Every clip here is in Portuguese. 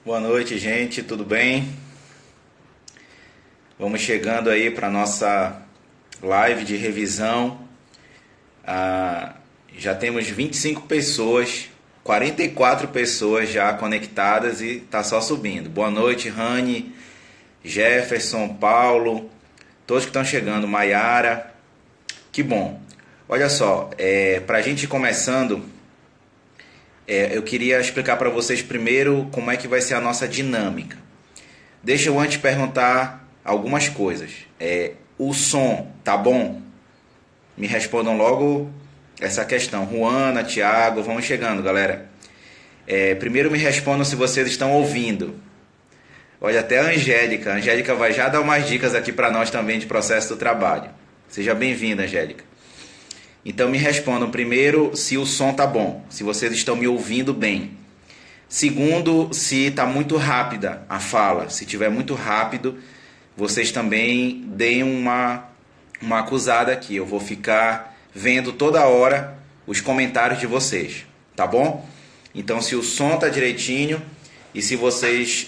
Boa noite, gente, tudo bem? Vamos chegando aí para nossa live de revisão. Já temos 25 pessoas, 44 pessoas já conectadas e tá só subindo. Boa noite, Rani, Jefferson, Paulo, todos que estão chegando, Maiara. Que bom. Olha só, para a gente ir começando, eu queria explicar para vocês primeiro como é que vai ser a nossa dinâmica. Deixa eu antes perguntar algumas coisas. O som tá bom? Me respondam logo essa questão. Juana, Thiago, vamos chegando, galera. Primeiro me respondam se vocês estão ouvindo. Olha, até a Angélica. A Angélica vai já dar umas dicas aqui para nós também de processo do trabalho. Seja bem-vinda, Angélica. Então me respondam primeiro se o som tá bom, se vocês estão me ouvindo bem. Segundo, se está muito rápida a fala. Se estiver muito rápido, vocês também deem uma acusada aqui. Eu vou ficar vendo toda hora os comentários de vocês, tá bom? Então, se o som tá direitinho e se vocês,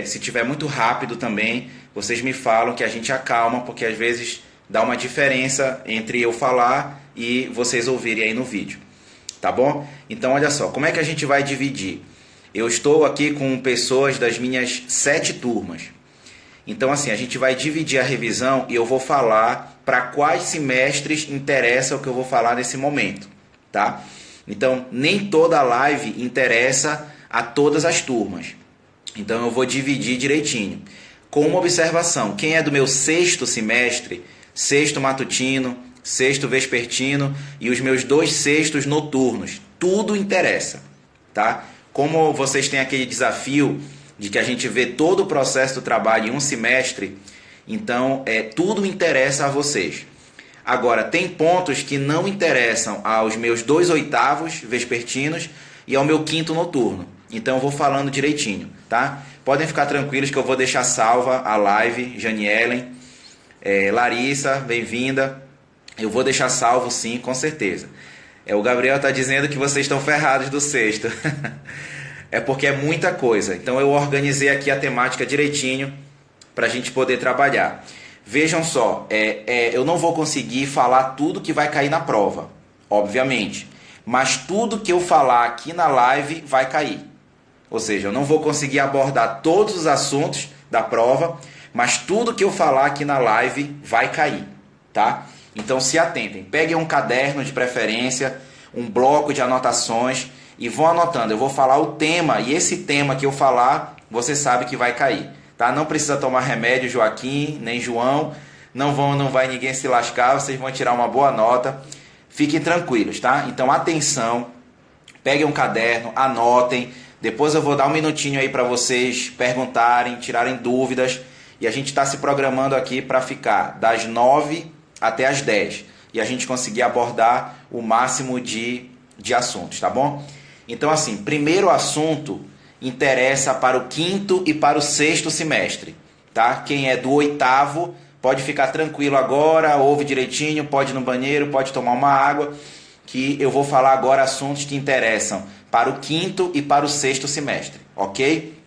se tiver muito rápido também, vocês me falam que a gente acalma, porque às vezes dá uma diferença entre eu falar e vocês ouvirem aí no vídeo, tá bom? Então, olha só, como é que a gente vai dividir? Eu estou aqui com pessoas das minhas 7 turmas. Então, assim, a gente vai dividir a revisão e eu vou falar para quais semestres interessa o que eu vou falar nesse momento, tá? Então, nem toda live interessa a todas as turmas. Então, eu vou dividir direitinho. Com uma observação, quem é do meu 6º semestre, 6º matutino, 6º vespertino e os meus 2 6º noturnos, tudo interessa, tá? Como vocês têm aquele desafio de que a gente vê todo o processo do trabalho em um semestre, então tudo interessa a vocês. Agora, tem pontos que não interessam aos meus 2 8º vespertinos e ao meu 5º noturno. Então eu vou falando direitinho, tá? Podem ficar tranquilos que eu vou deixar salva a live, Janielen, Larissa, bem-vinda. Eu vou deixar salvo sim, com certeza. O Gabriel está dizendo que vocês estão ferrados do 6º. É porque é muita coisa. Então eu organizei aqui a temática direitinho para a gente poder trabalhar. Vejam só, eu não vou conseguir falar tudo que vai cair na prova, obviamente. Mas tudo que eu falar aqui na live vai cair. Ou seja, eu não vou conseguir abordar todos os assuntos da prova, mas tudo que eu falar aqui na live vai cair, tá? Então se atentem, peguem um caderno de preferência, um bloco de anotações e vão anotando. Eu vou falar o tema e esse tema que eu falar, você sabe que vai cair, tá? Não precisa tomar remédio, Joaquim, nem João, não vai ninguém se lascar, vocês vão tirar uma boa nota. Fiquem tranquilos, tá? Então atenção, peguem um caderno, anotem. Depois eu vou dar um minutinho aí para vocês perguntarem, tirarem dúvidas. E a gente está se programando aqui para ficar das 9 até as 10. E a gente conseguir abordar o máximo de assuntos, tá bom? Então, assim, primeiro assunto interessa para o 5º e para o 6º semestre, tá? Quem é do 8º pode ficar tranquilo agora, ouve direitinho, pode ir no banheiro, pode tomar uma água, que eu vou falar agora assuntos que interessam para o 5º e para o 6º semestre, ok?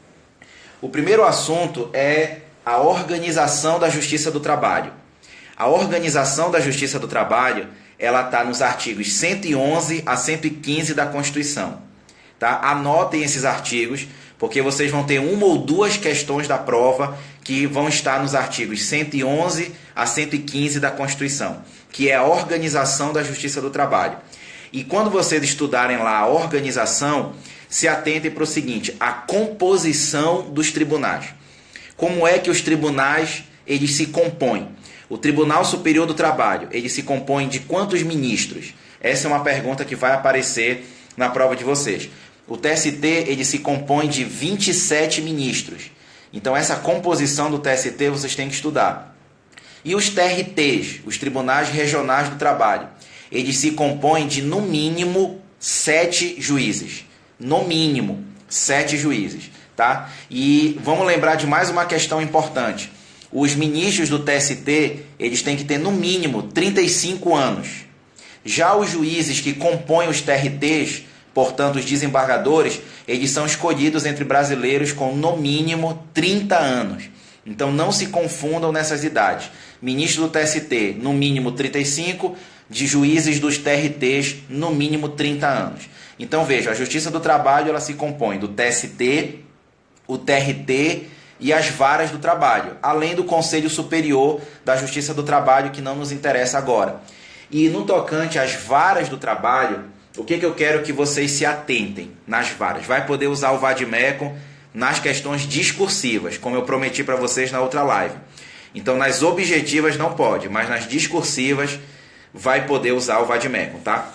O primeiro assunto é a organização da Justiça do Trabalho. A organização da Justiça do Trabalho, ela está nos artigos 111 a 115 da Constituição. Tá? Anotem esses artigos, porque vocês vão ter uma ou duas questões da prova que vão estar nos artigos 111 a 115 da Constituição, que é a organização da Justiça do Trabalho. E quando vocês estudarem lá a organização, se atentem para o seguinte, a composição dos tribunais. Como é que os tribunais eles se compõem? O Tribunal Superior do Trabalho, ele se compõe de quantos ministros? Essa é uma pergunta que vai aparecer na prova de vocês. O TST, ele se compõe de 27 ministros. Então, essa composição do TST vocês têm que estudar. E os TRTs, os Tribunais Regionais do Trabalho, eles se compõem de, no mínimo, 7 juízes. No mínimo, 7 juízes. Tá? E vamos lembrar de mais uma questão importante. Os ministros do TST, eles têm que ter no mínimo 35 anos. Já os juízes que compõem os TRTs Portanto, os desembargadores, eles são escolhidos entre brasileiros com no mínimo 30 anos. Então não se confundam nessas idades. Ministro do TST, no mínimo 35, de juízes dos TRTs, no mínimo 30 anos. Então veja, a Justiça do Trabalho ela se compõe do TST, o TRT e as varas do trabalho, além do Conselho Superior da Justiça do Trabalho, que não nos interessa agora. E no tocante às varas do trabalho, o que eu quero que vocês se atentem nas varas? Vai poder usar o vade-mecum nas questões discursivas, como eu prometi para vocês na outra live. Então, nas objetivas não pode, mas nas discursivas vai poder usar o vade-mecum, tá?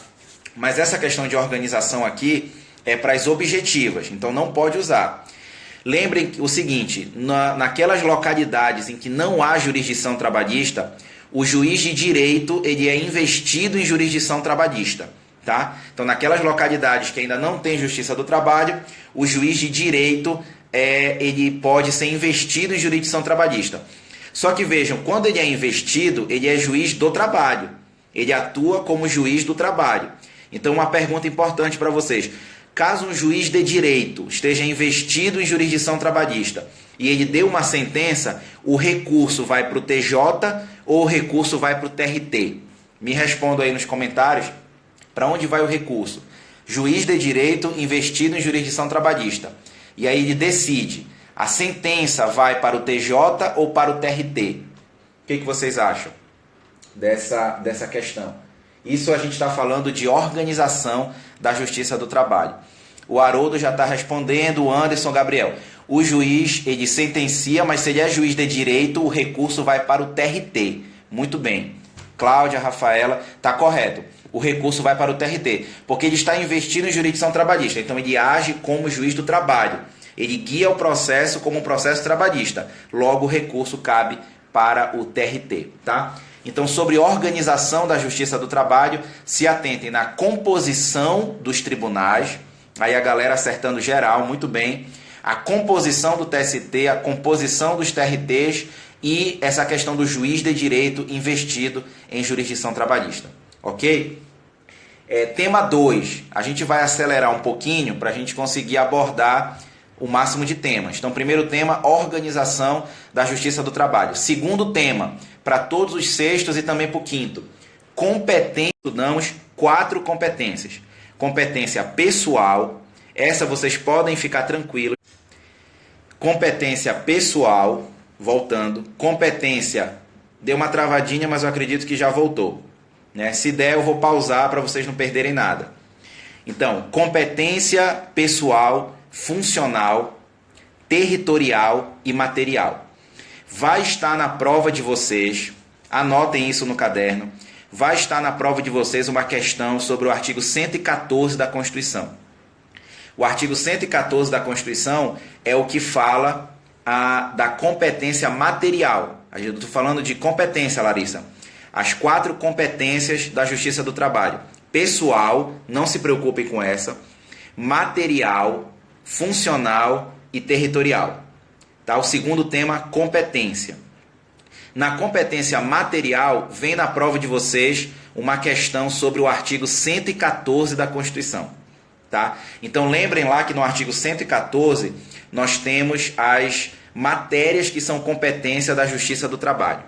Mas essa questão de organização aqui é para as objetivas, então não pode usar. Lembrem o seguinte, naquelas localidades em que não há jurisdição trabalhista, o juiz de direito ele é investido em jurisdição trabalhista. Tá? Então, naquelas localidades que ainda não tem justiça do trabalho, o juiz de direito ele pode ser investido em jurisdição trabalhista. Só que vejam, quando ele é investido, ele é juiz do trabalho. Ele atua como juiz do trabalho. Então, uma pergunta importante para vocês. Caso um juiz de direito esteja investido em jurisdição trabalhista e ele dê uma sentença, o recurso vai para o TJ ou o recurso vai para o TRT? Me responda aí nos comentários. Para onde vai o recurso? Juiz de direito investido em jurisdição trabalhista. E aí ele decide, a sentença vai para o TJ ou para o TRT? O que vocês acham dessa questão? Isso a gente está falando de organização da Justiça do Trabalho. O Haroldo já está respondendo, o Anderson, Gabriel. O juiz, ele sentencia, mas se ele é juiz de direito, o recurso vai para o TRT. Muito bem. Cláudia, Rafaela, está correto. O recurso vai para o TRT, porque ele está investido em jurisdição trabalhista. Então, ele age como juiz do trabalho. Ele guia o processo como um processo trabalhista. Logo, o recurso cabe para o TRT. Tá? Então, sobre organização da Justiça do Trabalho, se atentem na composição dos tribunais. Aí a galera acertando geral, muito bem. A composição do TST, a composição dos TRTs e essa questão do juiz de direito investido em jurisdição trabalhista. Ok? Tema 2. A gente vai acelerar um pouquinho para a gente conseguir abordar o máximo de temas. Então, primeiro tema, organização da Justiça do Trabalho. Segundo tema, para todos os sextos e também para o quinto, competência. Estudamos 4 competências. Competência pessoal, essa vocês podem ficar tranquilos. Competência pessoal, voltando. Competência, deu uma travadinha, mas eu acredito que já voltou. Né? Se der, eu vou pausar para vocês não perderem nada. Então, competência pessoal, funcional, territorial e material. Vai estar na prova de vocês, anotem isso no caderno, vai estar na prova de vocês uma questão sobre o artigo 114 da Constituição. O artigo 114 da Constituição é o que fala da competência material. Eu estou falando de competência, Larissa. As 4 competências da Justiça do Trabalho. Pessoal, não se preocupem com essa. Material, funcional e territorial. Tá? O segundo tema, competência. Na competência material, vem na prova de vocês uma questão sobre o artigo 114 da Constituição. Tá? Então lembrem lá que no artigo 114 nós temos as matérias que são competência da Justiça do Trabalho.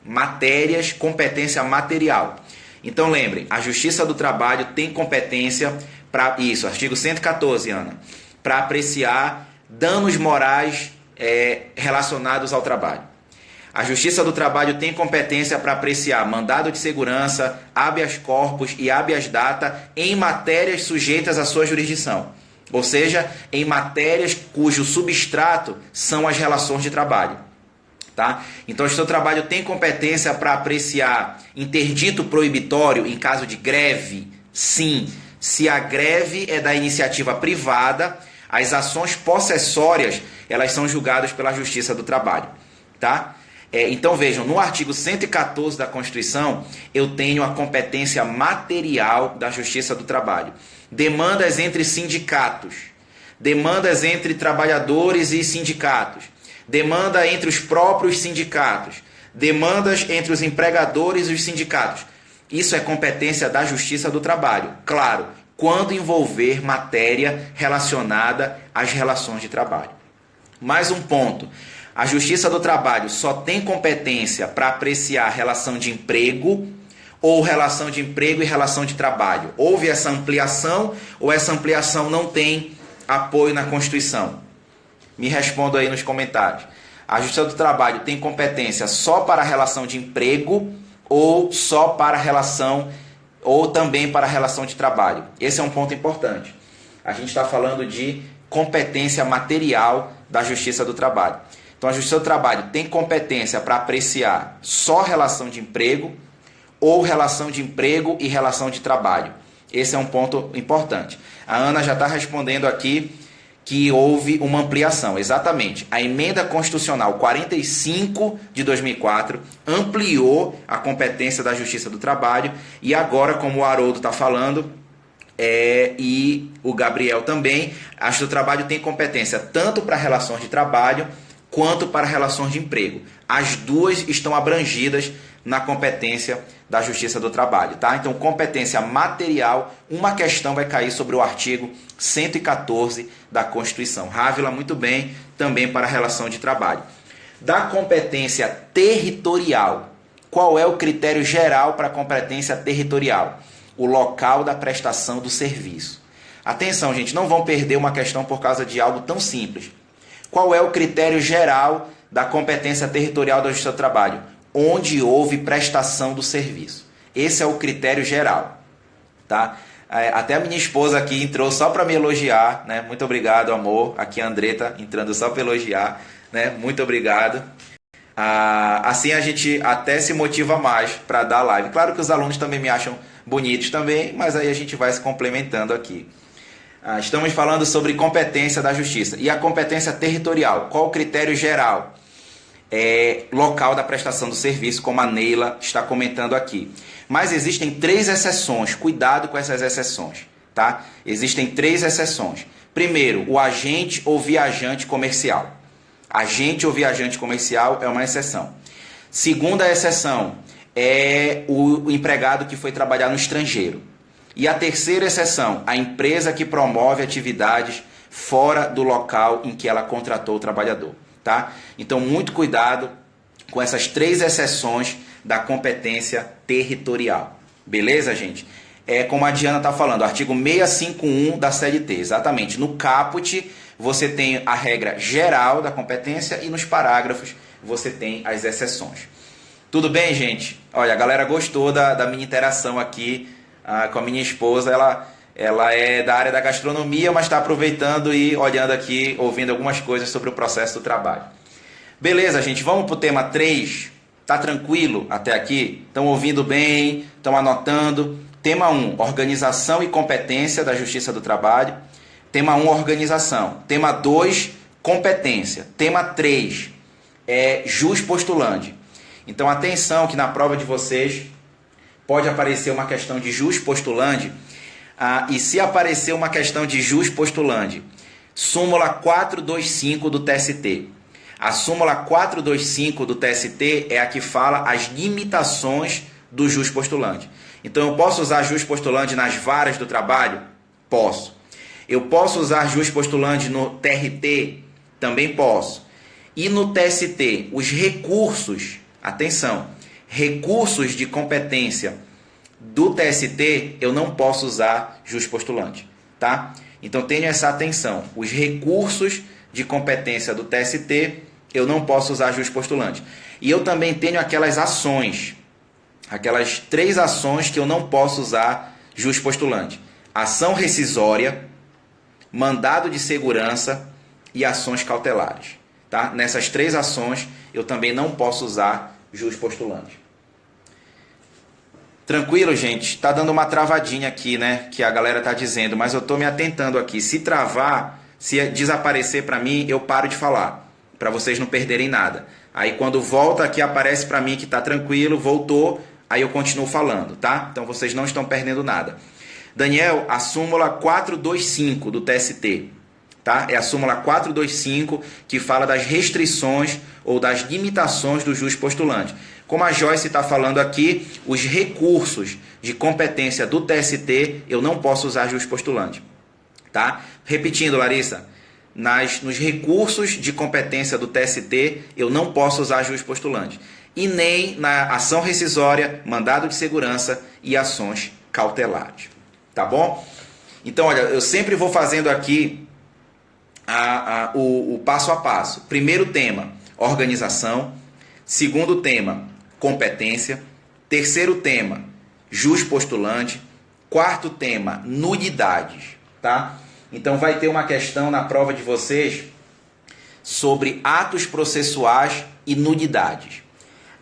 Matérias, competência material. Então lembrem, a Justiça do Trabalho tem competência para isso, artigo 114, Ana, para apreciar danos morais relacionados ao trabalho. A Justiça do Trabalho tem competência para apreciar mandado de segurança, habeas corpus e habeas data em matérias sujeitas à sua jurisdição. Ou seja, em matérias cujo substrato são as relações de trabalho. Tá? Então, o Justiça do Trabalho tem competência para apreciar interdito proibitório em caso de greve? Sim. Se a greve é da iniciativa privada, as ações possessórias elas são julgadas pela Justiça do Trabalho. Tá? Então vejam, no artigo 114 da Constituição, eu tenho a competência material da Justiça do Trabalho. Demandas entre sindicatos, demandas entre trabalhadores e sindicatos, demanda entre os próprios sindicatos, demandas entre os empregadores e os sindicatos. Isso é competência da Justiça do Trabalho. Claro, quando envolver matéria relacionada às relações de trabalho. Mais um ponto. A Justiça do Trabalho só tem competência para apreciar a relação de emprego ou relação de emprego e relação de trabalho. Houve essa ampliação ou essa ampliação não tem apoio na Constituição? Me responda aí nos comentários. A Justiça do Trabalho tem competência só para a relação de emprego ou só para a relação ou também para a relação de trabalho? Esse é um ponto importante. A gente está falando de competência material da Justiça do Trabalho. Então, a Justiça do Trabalho tem competência para apreciar só relação de emprego ou relação de emprego e relação de trabalho. Esse é um ponto importante. A Ana já está respondendo aqui que houve uma ampliação. Exatamente. A Emenda Constitucional 45 de 2004 ampliou a competência da Justiça do Trabalho e agora, como o Haroldo está falando, e o Gabriel também, a Justiça do Trabalho tem competência tanto para relações de trabalho quanto para relações de emprego. As duas estão abrangidas na competência da Justiça do Trabalho, tá? Então, competência material, uma questão vai cair sobre o artigo 114 da Constituição. Rávila, muito bem, também para a relação de trabalho. Da competência territorial, qual é o critério geral para a competência territorial? O local da prestação do serviço. Atenção, gente, não vão perder uma questão por causa de algo tão simples. Qual é o critério geral da competência territorial da Justiça do Trabalho? Onde houve prestação do serviço. Esse é o critério geral, tá? Até a minha esposa aqui entrou só para me elogiar, né? Muito obrigado, amor. Aqui a Andreta entrando só para elogiar, né? Muito obrigado. Assim a gente até se motiva mais para dar live. Claro que os alunos também me acham bonitos também, mas aí a gente vai se complementando aqui. Estamos falando sobre competência da Justiça. E a competência territorial, qual o critério geral? Local da prestação do serviço, como a Neila está comentando aqui. Mas existem 3 exceções, cuidado com essas exceções, tá? Existem 3 exceções. Primeiro, o agente ou viajante comercial. Agente ou viajante comercial é uma exceção. Segunda exceção é o empregado que foi trabalhar no estrangeiro. E a terceira exceção, a empresa que promove atividades fora do local em que ela contratou o trabalhador. Tá? Então, muito cuidado com essas 3 exceções da competência territorial. Beleza, gente? Como a Diana está falando, artigo 651 da CLT. Exatamente. No caput, você tem a regra geral da competência e nos parágrafos você tem as exceções. Tudo bem, gente? Olha, a galera gostou da minha interação aqui com a minha esposa. Ela é da área da gastronomia, mas está aproveitando e olhando aqui, ouvindo algumas coisas sobre o processo do trabalho. Beleza, gente? Vamos para o tema 3. Tá tranquilo até aqui? Estão ouvindo bem? Estão anotando? Tema 1, organização e competência da Justiça do Trabalho. Tema 1, organização. Tema 2, competência. Tema 3, jus postulante. Então, atenção que na prova de vocês pode aparecer uma questão de jus postulante. E se aparecer uma questão de jus postulante, súmula 425 do TST. A súmula 425 do TST é a que fala as limitações do jus postulante. Então, eu posso usar jus postulante nas varas do trabalho? Posso. Eu posso usar jus postulante no TRT? Também posso. E no TST, os recursos, atenção, recursos de competência do TST, eu não posso usar jus postulante, tá? Então, tenha essa atenção. Os recursos de competência do TST, eu não posso usar jus postulante. E eu também tenho aquelas ações, aquelas 3 ações que eu não posso usar jus postulante. Ação rescisória, mandado de segurança e ações cautelares, tá? Nessas 3 ações, eu também não posso usar jus postulante. Tranquilo, gente? Tá dando uma travadinha aqui, né? Que a galera tá dizendo, mas eu tô me atentando aqui. Se travar, se desaparecer para mim, eu paro de falar, para vocês não perderem nada. Aí quando volta aqui, aparece para mim que tá tranquilo, voltou, aí eu continuo falando, tá? Então vocês não estão perdendo nada. Daniel, a súmula 425 do TST, tá? É a súmula 425 que fala das restrições ou das limitações do jus postulante. Como a Joyce está falando aqui, os recursos de competência do TST, eu não posso usar juspostulante. Tá? Repetindo, Larissa, nos recursos de competência do TST, eu não posso usar juspostulante. E nem na ação rescisória, mandado de segurança e ações cautelares. Tá bom? Então, olha, eu sempre vou fazendo aqui o passo a passo. Primeiro tema, organização. Segundo tema, competência. Terceiro tema, juspostulante. Quarto tema, nulidades. Tá? Então vai ter uma questão na prova de vocês sobre atos processuais e nulidades.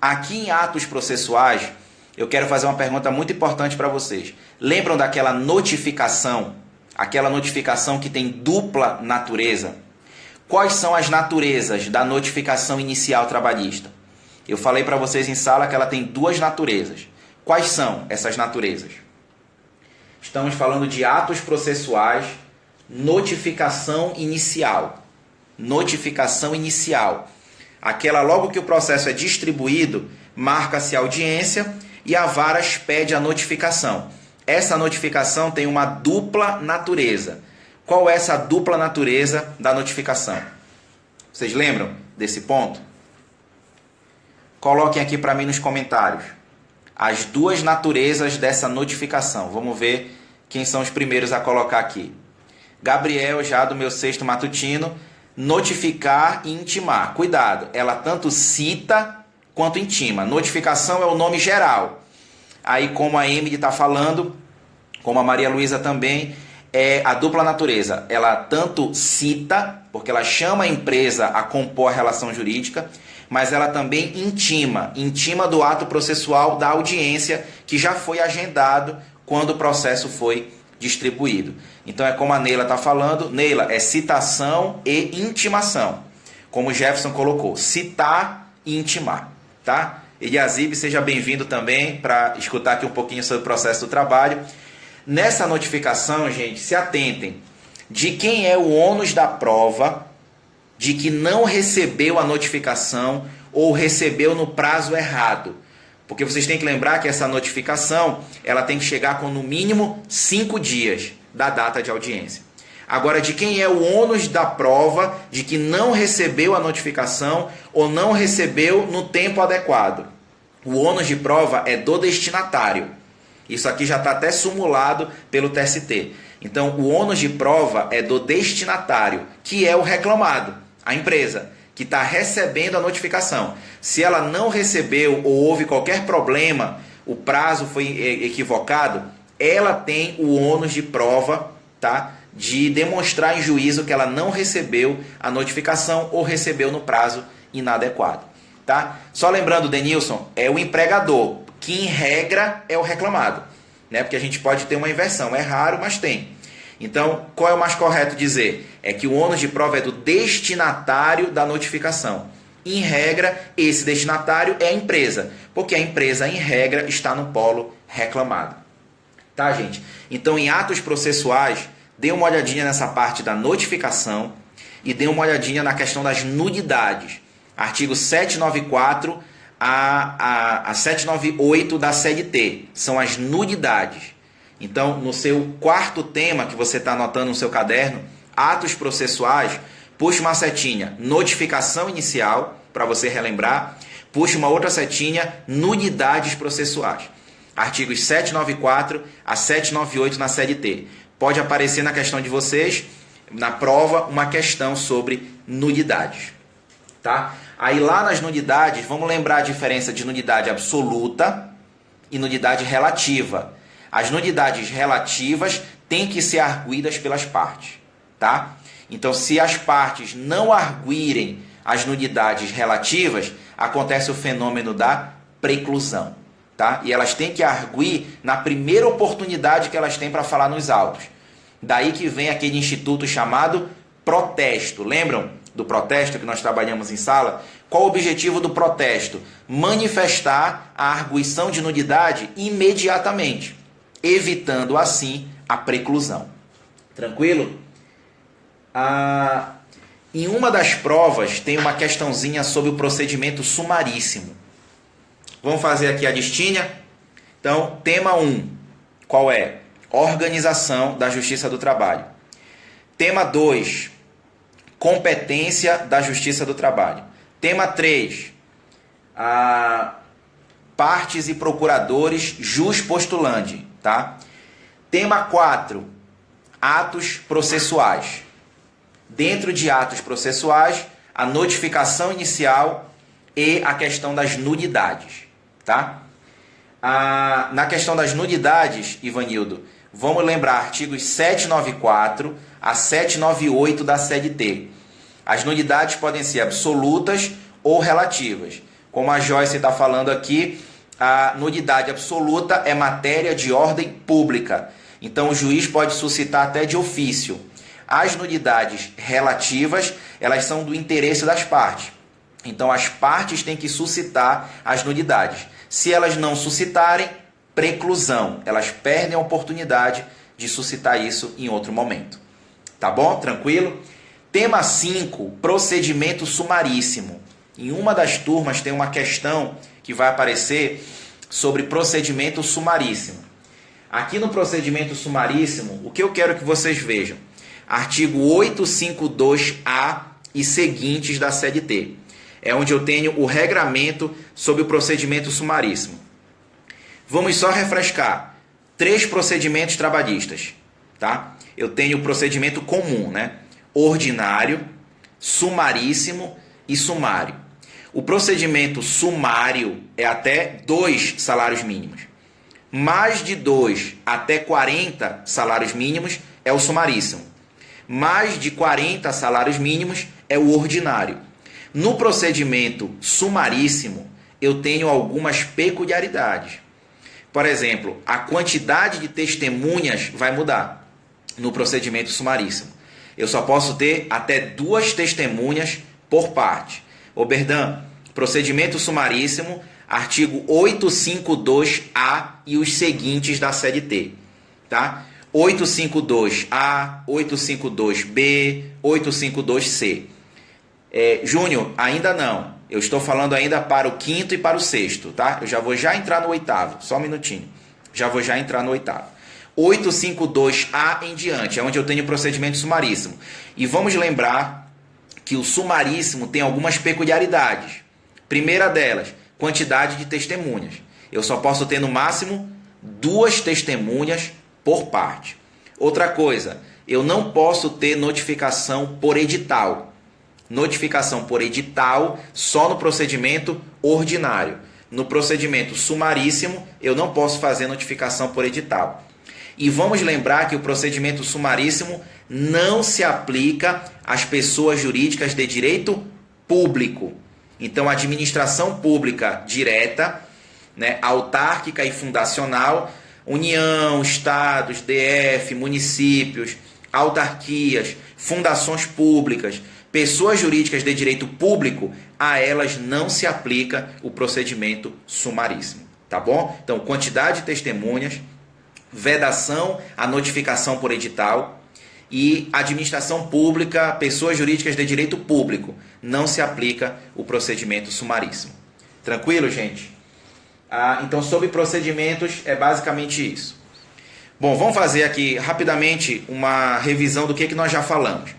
Aqui em atos processuais, eu quero fazer uma pergunta muito importante para vocês. Lembram daquela notificação? Aquela notificação que tem dupla natureza? Quais são as naturezas da notificação inicial trabalhista? Eu falei para vocês em sala que ela tem duas naturezas. Quais são essas naturezas? Estamos falando de atos processuais, notificação inicial. Notificação inicial. Aquela logo que o processo é distribuído, marca-se a audiência e a vara expede a notificação. Essa notificação tem uma dupla natureza. Qual é essa dupla natureza da notificação? Vocês lembram desse ponto? Coloquem aqui para mim nos comentários as duas naturezas dessa notificação. Vamos ver quem são os primeiros a colocar aqui. Gabriel, já do meu sexto matutino, notificar e intimar. Cuidado, ela tanto cita quanto intima. Notificação é o nome geral. Aí, como a Emily está falando, como a Maria Luísa também, é a dupla natureza. Ela tanto cita, porque ela chama a empresa a compor a relação jurídica, mas ela também intima do ato processual da audiência que já foi agendado quando o processo foi distribuído. Então é como a Neila está falando. Neila, é citação e intimação. Como o Jefferson colocou, citar e intimar. Tá? Eliasib, seja bem-vindo também para escutar aqui um pouquinho sobre o processo do trabalho. Nessa notificação, gente, se atentem de quem é o ônus da prova de que não recebeu a notificação ou recebeu no prazo errado. Porque vocês têm que lembrar que essa notificação ela tem que chegar com no mínimo 5 dias da data de audiência. Agora, de quem é o ônus da prova de que não recebeu a notificação ou não recebeu no tempo adequado? O ônus de prova é do destinatário. Isso aqui já está até simulado pelo TST. Então, o ônus de prova é do destinatário, que é o reclamado, a empresa, que está recebendo a notificação. Se ela não recebeu ou houve qualquer problema, o prazo foi equivocado, ela tem o ônus de prova, tá? De demonstrar em juízo que ela não recebeu a notificação ou recebeu no prazo inadequado. Tá? Só lembrando, Denilson, é o empregador, que em regra é o reclamado. Né? Porque a gente pode ter uma inversão, é raro, mas tem. Então, qual é o mais correto dizer? É que o ônus de prova é do destinatário da notificação. Em regra, esse destinatário é a empresa, porque a empresa, em regra, está no polo reclamado. Tá, gente? Então, em atos processuais, dê uma olhadinha nessa parte da notificação e dê uma olhadinha na questão das nulidades. Artigo 794 a 798 da CLT. São as nulidades. Então, no seu quarto tema que você está anotando no seu caderno, atos processuais, puxe uma setinha, notificação inicial, para você relembrar. Puxe uma outra setinha, nulidades processuais. Artigos 794 a 798 na CLT. Pode aparecer na questão de vocês, na prova, uma questão sobre nulidades. Tá? Aí lá nas nulidades, vamos lembrar a diferença de nulidade absoluta e nulidade relativa. As nulidades relativas têm que ser arguidas pelas partes. Tá? Então, se as partes não arguirem as nulidades relativas, acontece o fenômeno da preclusão. Tá? E elas têm que arguir na primeira oportunidade que elas têm para falar nos autos. Daí que vem aquele instituto chamado protesto. Lembram do protesto que nós trabalhamos em sala? Qual o objetivo do protesto? Manifestar a arguição de nulidade imediatamente, evitando assim a preclusão. Tranquilo? Em uma das provas tem uma questãozinha sobre o procedimento sumaríssimo. Vamos fazer aqui a listinha. Então, tema 1, qual é? Organização da Justiça do Trabalho. Tema 2, competência da Justiça do Trabalho. Tema 3, partes e procuradores jus postulandi, tá? Tema 4, atos processuais. Dentro de atos processuais, a notificação inicial e a questão das nulidades, tá? Na questão das nulidades, Ivanildo, vamos lembrar artigos 794 a 798 da CLT. As nulidades podem ser absolutas ou relativas. Como a Joyce está falando aqui, a nulidade absoluta é matéria de ordem pública. Então, o juiz pode suscitar até de ofício. As nulidades relativas, elas são do interesse das partes. Então, as partes têm que suscitar as nulidades. Se elas não suscitarem, preclusão. Elas perdem a oportunidade de suscitar isso em outro momento. Tá bom? Tranquilo? Tema 5, procedimento sumaríssimo. Em uma das turmas tem uma questão que vai aparecer sobre procedimento sumaríssimo. Aqui no procedimento sumaríssimo, o que eu quero que vocês vejam? Artigo 852-A e seguintes da CLT. É onde eu tenho o regramento sobre o procedimento sumaríssimo. Vamos só refrescar. 3 procedimentos trabalhistas, tá? Eu tenho o procedimento comum, né? Ordinário, sumaríssimo e sumário. O procedimento sumário é até 2 salários mínimos. Mais de 2 até 40 salários mínimos é o sumaríssimo. Mais de 40 salários mínimos é o ordinário. No procedimento sumaríssimo, eu tenho algumas peculiaridades. Por exemplo, a quantidade de testemunhas vai mudar no procedimento sumaríssimo. Eu só posso ter até 2 testemunhas por parte. Oberdan, procedimento sumaríssimo, artigo 852-A e os seguintes da CLT. Tá? 852-A, 852-B, 852-C. Júnior, ainda não. Eu estou falando ainda para o 5º e para o 6º, tá? Eu já vou entrar no 8º, só um minutinho. Já vou entrar no 8º. 852-A em diante, é onde eu tenho o procedimento sumaríssimo. E vamos lembrar que o sumaríssimo tem algumas peculiaridades. Primeira delas, quantidade de testemunhas. Eu só posso ter no máximo 2 testemunhas por parte. Outra coisa, eu não posso ter notificação por edital. Notificação por edital só no procedimento ordinário. No procedimento sumaríssimo, eu não posso fazer notificação por edital. E vamos lembrar que o procedimento sumaríssimo não se aplica às pessoas jurídicas de direito público. Então, a administração pública direta, né, autárquica e fundacional, União, Estados, DF, municípios, autarquias, fundações públicas, pessoas jurídicas de direito público, a elas não se aplica o procedimento sumaríssimo. Tá bom? Então, quantidade de testemunhas, vedação à notificação por edital e administração pública, pessoas jurídicas de direito público, não se aplica o procedimento sumaríssimo. Tranquilo, gente? Então, sobre procedimentos, é basicamente isso. Bom, vamos fazer aqui rapidamente uma revisão do que nós já falamos.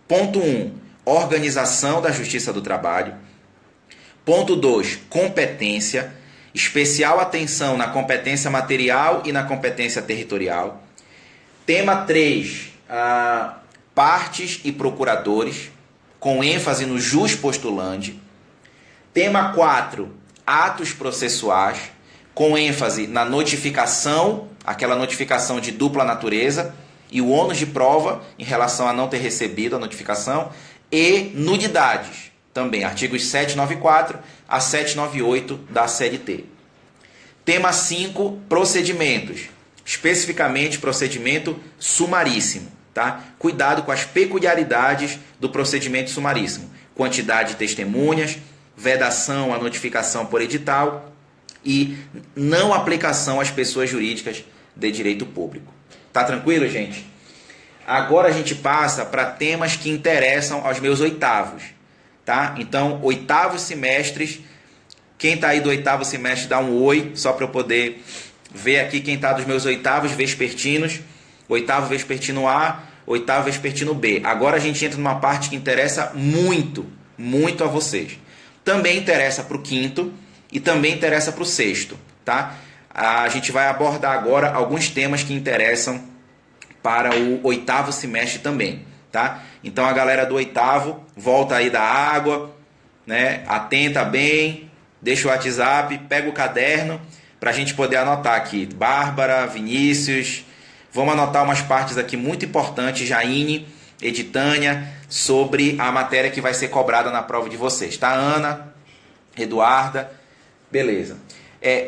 Ponto 1, organização da Justiça do Trabalho. Ponto 2, competência. Especial atenção na competência material e na competência territorial. Tema 3, partes e procuradores, com ênfase no jus postulandi. Tema 4, atos processuais, com ênfase na notificação, aquela notificação de dupla natureza, e o ônus de prova em relação a não ter recebido a notificação, e nulidades, também, artigos 794 a 798 da CLT. Tema 5, procedimentos, especificamente procedimento sumaríssimo. Tá? Cuidado com as peculiaridades do procedimento sumaríssimo. Quantidade de testemunhas, vedação à notificação por edital e não aplicação às pessoas jurídicas de direito público. Tá tranquilo, gente? Agora a gente passa para temas que interessam aos meus oitavos. Tá? Então, oitavos semestres, Quem está aí do oitavo semestre, dá um oi, só para eu poder ver aqui quem está dos meus oitavos vespertinos. Oitavo vespertino A, oitavo vespertino B. Agora a gente entra numa parte que interessa muito, muito a vocês. Também interessa para o quinto e também interessa para o sexto, tá? A gente vai abordar agora alguns temas que interessam para o oitavo semestre também, tá? Então a galera do oitavo, volta aí da água, né? Atenta bem, deixa o WhatsApp, pega o caderno para a gente poder anotar aqui. Bárbara, Vinícius, vamos anotar umas partes aqui muito importantes, Jaine, Editânia, sobre a matéria que vai ser cobrada na prova de vocês, tá? Ana, Eduarda, beleza.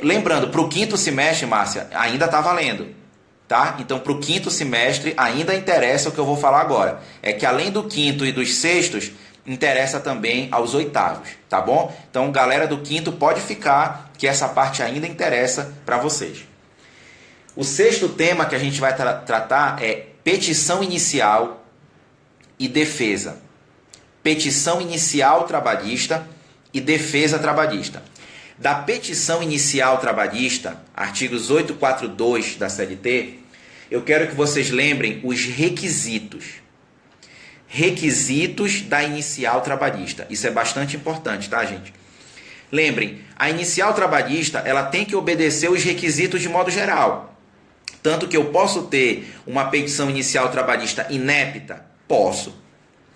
Lembrando, para o quinto semestre, Márcia, ainda está valendo, tá? Então, para o quinto semestre, ainda interessa o que eu vou falar agora. É que além do quinto e dos sextos, interessa também aos oitavos, tá bom? Então, galera do quinto, pode ficar, que essa parte ainda interessa para vocês. O sexto tema que a gente vai tratar é petição inicial e defesa. Petição inicial trabalhista e defesa trabalhista. Da petição inicial trabalhista, artigos 842 da CLT, eu quero que vocês lembrem os requisitos. Requisitos da inicial trabalhista. Isso é bastante importante, tá, gente? Lembrem, a inicial trabalhista, ela tem que obedecer os requisitos de modo geral. Tanto que eu posso ter uma petição inicial trabalhista inepta? Posso.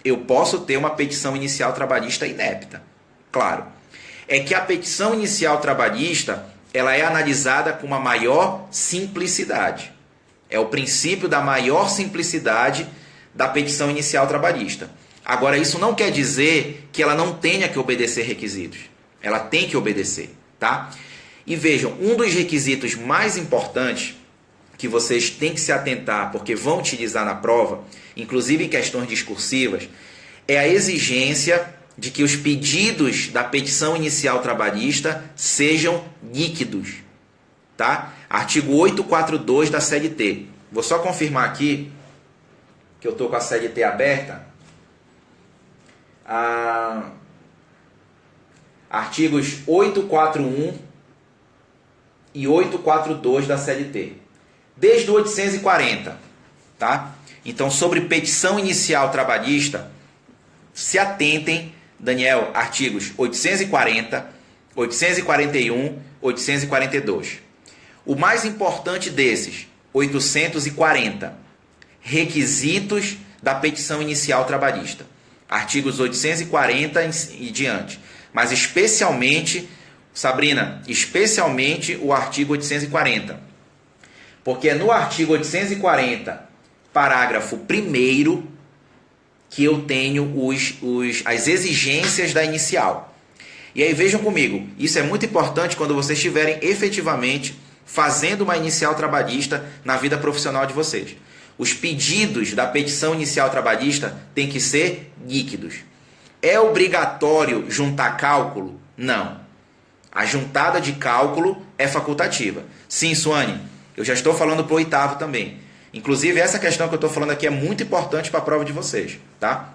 Eu posso ter uma petição inicial trabalhista inepta. Claro. É que a petição inicial trabalhista, ela é analisada com uma maior simplicidade. É o princípio da maior simplicidade da petição inicial trabalhista. Agora, isso não quer dizer que ela não tenha que obedecer requisitos. Ela tem que obedecer, tá? E vejam, um dos requisitos mais importantes que vocês têm que se atentar, porque vão utilizar na prova, inclusive em questões discursivas, é a exigência de que os pedidos da petição inicial trabalhista sejam líquidos, tá? Artigo 842 da CLT. Vou só confirmar aqui que eu estou com a CLT aberta. Artigos 841 e 842 da CLT. Desde o 840, tá? Então, sobre petição inicial trabalhista, se atentem, Daniel, artigos 840, 841, 842. O mais importante desses, 840, requisitos da petição inicial trabalhista. Artigos 840 e diante. Mas especialmente, Sabrina, especialmente o artigo 840. Porque é no artigo 840, parágrafo 1º, que eu tenho as exigências da inicial. E aí vejam comigo, isso é muito importante quando vocês estiverem efetivamente fazendo uma inicial trabalhista na vida profissional de vocês. Os pedidos da petição inicial trabalhista têm que ser líquidos. É obrigatório juntar cálculo? Não. A juntada de cálculo é facultativa. Sim, Suane, eu já estou falando para o oitavo também. Inclusive, essa questão que eu estou falando aqui é muito importante para a prova de vocês, tá?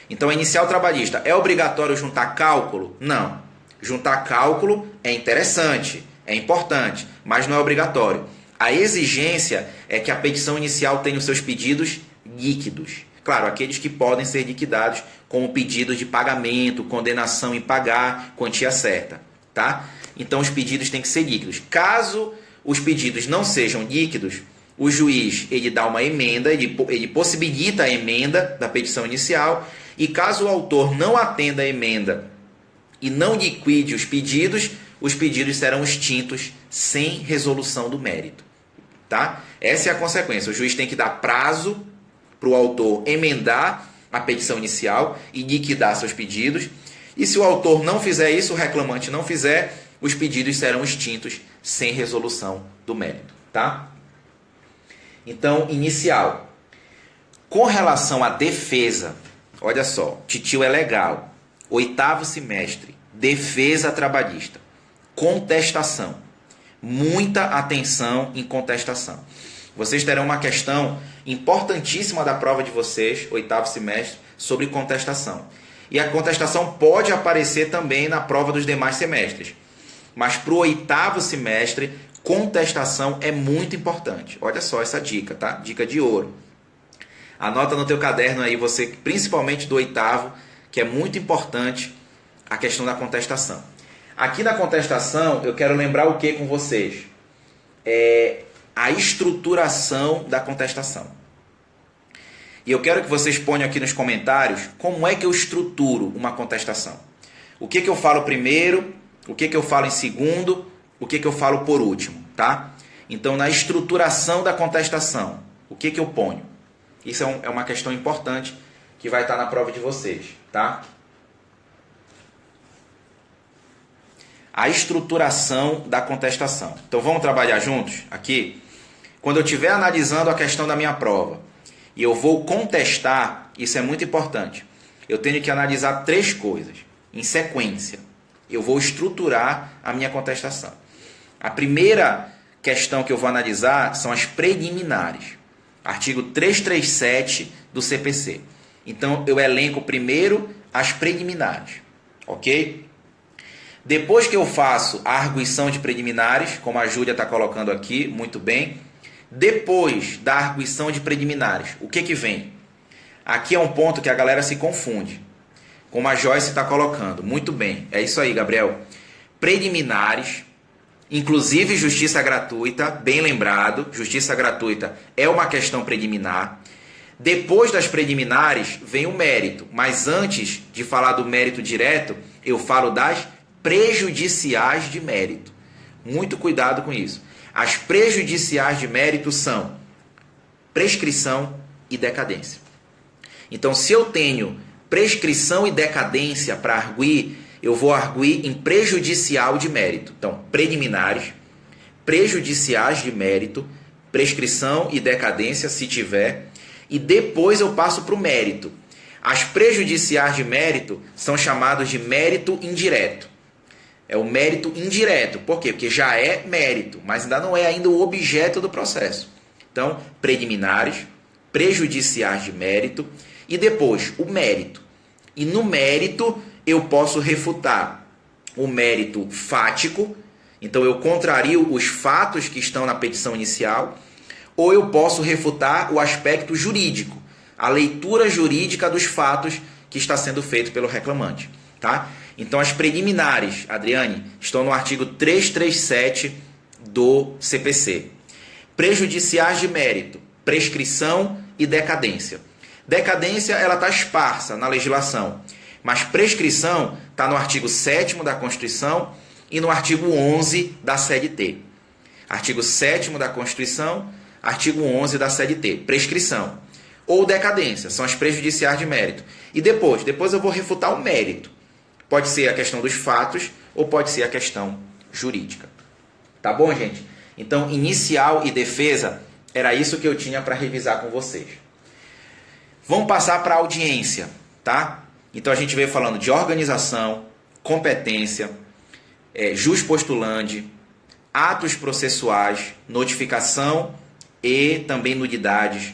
Então, a inicial trabalhista, é obrigatório juntar cálculo? Não. Juntar cálculo é interessante, é importante, mas não é obrigatório. A exigência é que a petição inicial tenha os seus pedidos líquidos. Claro, aqueles que podem ser liquidados como pedido de pagamento, condenação em pagar, quantia certa, tá? Então, os pedidos têm que ser líquidos. Caso os pedidos não sejam líquidos, o juiz ele dá uma emenda, ele possibilita a emenda da petição inicial, e caso o autor não atenda a emenda e não liquide os pedidos serão extintos sem resolução do mérito. Tá? Essa é a consequência. O juiz tem que dar prazo para o autor emendar a petição inicial e liquidar seus pedidos. E se o autor não fizer isso, o reclamante não fizer, os pedidos serão extintos sem resolução do mérito. Tá? Então, inicial. Com relação à defesa, olha só, titio é legal. Oitavo semestre, defesa trabalhista. Contestação. Muita atenção em contestação. Vocês terão uma questão importantíssima da prova de vocês, oitavo semestre, sobre contestação. e a contestação pode aparecer também na prova dos demais semestres. Mas para o 8º semestre, contestação é muito importante. Olha só essa dica, tá? Dica de ouro. Anota no teu caderno aí, você, principalmente do 8º, que é muito importante a questão da contestação. Aqui na contestação, eu quero lembrar o que com vocês? A estruturação da contestação. E eu quero que vocês ponham aqui nos comentários como é que eu estruturo uma contestação. O que eu falo primeiro, o que eu falo em segundo, o que eu falo por último, tá? Então, na estruturação da contestação, o que eu ponho? Isso é uma questão importante que vai estar na prova de vocês, tá? A estruturação da contestação. Então, vamos trabalhar juntos aqui? Quando eu estiver analisando a questão da minha prova e eu vou contestar, isso é muito importante. Eu tenho que analisar 3 coisas em sequência. Eu vou estruturar a minha contestação. A primeira questão que eu vou analisar são as preliminares. Artigo 337 do CPC. Então, eu elenco primeiro as preliminares, ok? Depois que eu faço a arguição de preliminares, como a Júlia está colocando aqui, muito bem. Depois da arguição de preliminares, o que vem? Aqui é um ponto que a galera se confunde, como a Joyce está colocando. Muito bem, é isso aí, Gabriel. Preliminares, inclusive justiça gratuita, bem lembrado, justiça gratuita é uma questão preliminar. Depois das preliminares vem o mérito, mas antes de falar do mérito direto, eu falo das prejudiciais de mérito. Muito cuidado com isso. As prejudiciais de mérito são prescrição e decadência. Então, se eu tenho prescrição e decadência para arguir, eu vou arguir em prejudicial de mérito. Então, preliminares, prejudiciais de mérito, prescrição e decadência, se tiver, e depois eu passo para o mérito. As prejudiciais de mérito são chamadas de mérito indireto. É o mérito indireto. Por quê? Porque já é mérito, mas ainda não é ainda o objeto do processo. Então, preliminares, prejudiciais de mérito e depois o mérito. E no mérito eu posso refutar o mérito fático, então eu contrario os fatos que estão na petição inicial, ou eu posso refutar o aspecto jurídico, a leitura jurídica dos fatos que está sendo feito pelo reclamante, tá? Então, as preliminares, Adriane, estão no artigo 337 do CPC. Prejudiciais de mérito, prescrição e decadência. Decadência, ela está esparsa na legislação, mas prescrição está no artigo 7º da Constituição e no artigo 11 da CLT. Artigo 7º da Constituição, artigo 11 da CLT. Prescrição ou decadência são as prejudiciais de mérito. E depois eu vou refutar o mérito. Pode ser a questão dos fatos ou pode ser a questão jurídica. Tá bom, gente? Então, inicial e defesa, era isso que eu tinha para revisar com vocês. Vamos passar para a audiência, tá? Então, a gente veio falando de organização, competência, jus postulandi, atos processuais, notificação e também nulidades,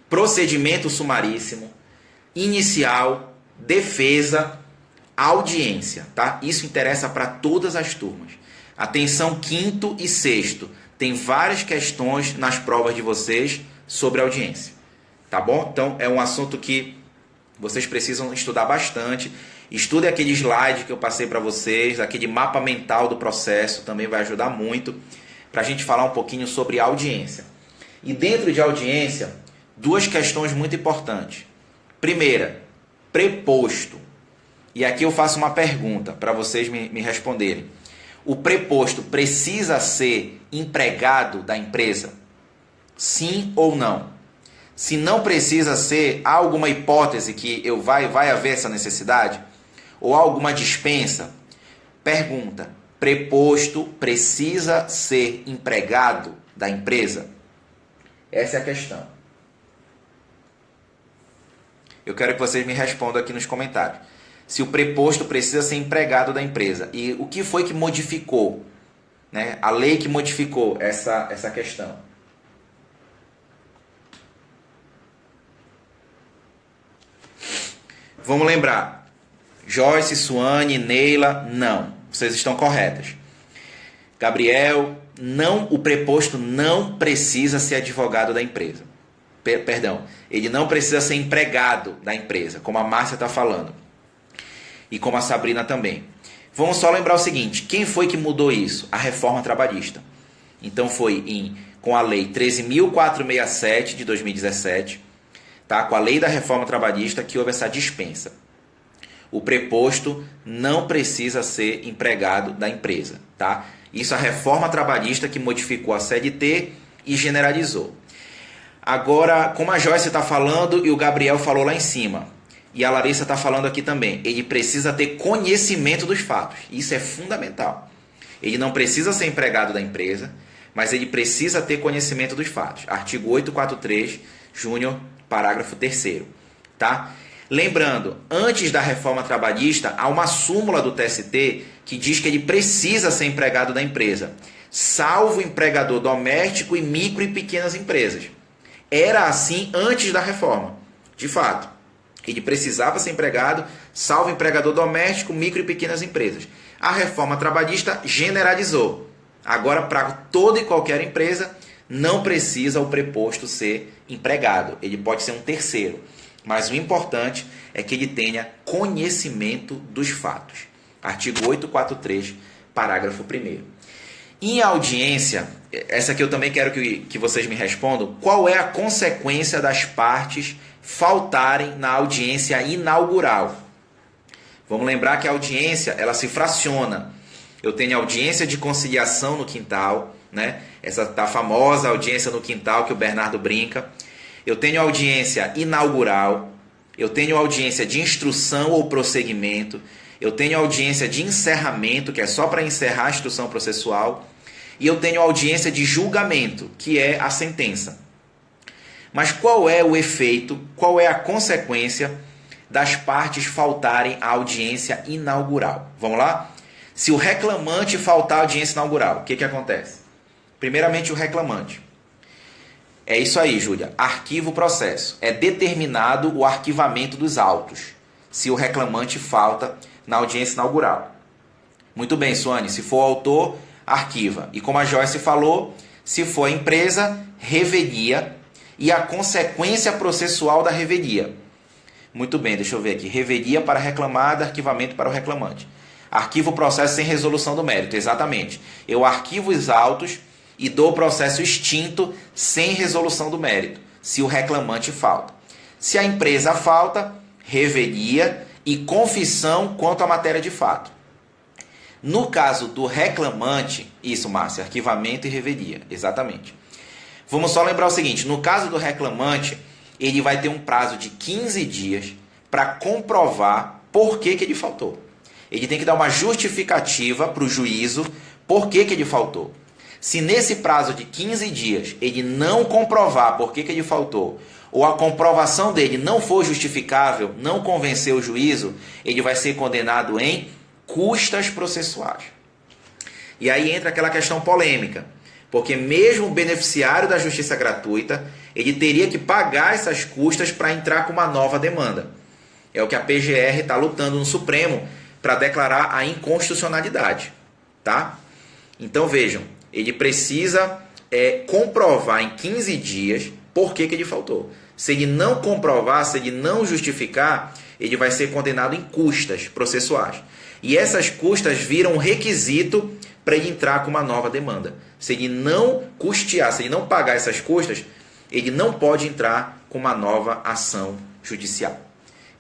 procedimento sumaríssimo, inicial, defesa, audiência, tá? Isso interessa para todas as turmas. Atenção, 5º e 6º. Tem várias questões nas provas de vocês sobre audiência, tá bom? Então, é um assunto que vocês precisam estudar bastante. Estude aquele slide que eu passei para vocês, aquele mapa mental do processo, também vai ajudar muito para a gente falar um pouquinho sobre audiência. E dentro de audiência, 2 questões muito importantes. Primeira, preposto. E aqui eu faço uma pergunta para vocês me responderem. O preposto precisa ser empregado da empresa? Sim ou não? Se não precisa ser, há alguma hipótese que vai haver essa necessidade? Ou há alguma dispensa? Pergunta. Preposto precisa ser empregado da empresa? Essa é a questão. Eu quero que vocês me respondam aqui nos comentários. Se o preposto precisa ser empregado da empresa. E o que foi que modificou? Né? A lei que modificou essa questão. Vamos lembrar. Joyce, Suane, Neila, não. Vocês estão corretas. Gabriel, não, o preposto não precisa ser advogado da empresa. Perdão, ele não precisa ser empregado da empresa, como a Márcia está falando. E como a Sabrina também. Vamos só lembrar o seguinte, quem foi que mudou isso? A reforma trabalhista. Então foi com a lei 13.467 de 2017, tá? Com a lei da reforma trabalhista que houve essa dispensa. O preposto não precisa ser empregado da empresa, tá? Isso é a reforma trabalhista que modificou a CLT e generalizou. Agora, como a Joyce está falando e o Gabriel falou lá em cima, e a Larissa está falando aqui também, ele precisa ter conhecimento dos fatos. Isso é fundamental. Ele não precisa ser empregado da empresa, mas ele precisa ter conhecimento dos fatos. Artigo 843, Júnior, parágrafo 3º. Tá? Lembrando, antes da reforma trabalhista, há uma súmula do TST que diz que ele precisa ser empregado da empresa, salvo empregador doméstico e micro e pequenas empresas. Era assim antes da reforma, de fato. Ele precisava ser empregado, salvo empregador doméstico, micro e pequenas empresas. A reforma trabalhista generalizou. Agora, para toda e qualquer empresa, não precisa o preposto ser empregado. Ele pode ser um terceiro. Mas o importante é que ele tenha conhecimento dos fatos. Artigo 843, parágrafo 1º. Em audiência, essa aqui eu também quero que vocês me respondam, qual é a consequência das partes faltarem na audiência inaugural? Vamos lembrar que a audiência, ela se fraciona. Eu tenho audiência de conciliação no quintal, né? Essa tá famosa audiência no quintal que o Bernardo brinca. Eu tenho audiência inaugural, eu tenho audiência de instrução ou prosseguimento, eu tenho audiência de encerramento, que é só para encerrar a instrução processual, e eu tenho audiência de julgamento, que é a sentença. Mas qual é o efeito, qual é a consequência das partes faltarem à audiência inaugural? Vamos lá? Se o reclamante faltar à audiência inaugural, o que acontece? Primeiramente, o reclamante. É isso aí, Júlia. Arquiva o processo. É determinado o arquivamento dos autos, se o reclamante falta na audiência inaugural. Muito bem, Suane. Se for o autor, arquiva. E como a Joyce falou, se for a empresa, revelia e a consequência processual da revelia. Muito bem, deixa eu ver aqui. Revelia para reclamado, arquivamento para o reclamante. Arquiva o processo sem resolução do mérito. Exatamente. Eu arquivo os autos e dou o processo extinto sem resolução do mérito, se o reclamante falta. Se a empresa falta, revelia e confissão quanto à matéria de fato. No caso do reclamante, isso, Márcia, arquivamento e revelia, exatamente. Vamos só lembrar o seguinte, no caso do reclamante, ele vai ter um prazo de 15 dias para comprovar por que ele faltou. Ele tem que dar uma justificativa para o juízo por que ele faltou. Se nesse prazo de 15 dias ele não comprovar por que ele faltou, ou a comprovação dele não for justificável, não convencer o juízo, ele vai ser condenado em custas processuais. E aí entra aquela questão polêmica, porque mesmo o beneficiário da justiça gratuita, ele teria que pagar essas custas para entrar com uma nova demanda. É o que a PGR está lutando no Supremo para declarar a inconstitucionalidade. Tá? Então vejam, ele precisa comprovar em 15 dias por que ele faltou. Se ele não comprovar, se ele não justificar, ele vai ser condenado em custas processuais. E essas custas viram um requisito para ele entrar com uma nova demanda. Se ele não custear, se ele não pagar essas custas, ele não pode entrar com uma nova ação judicial.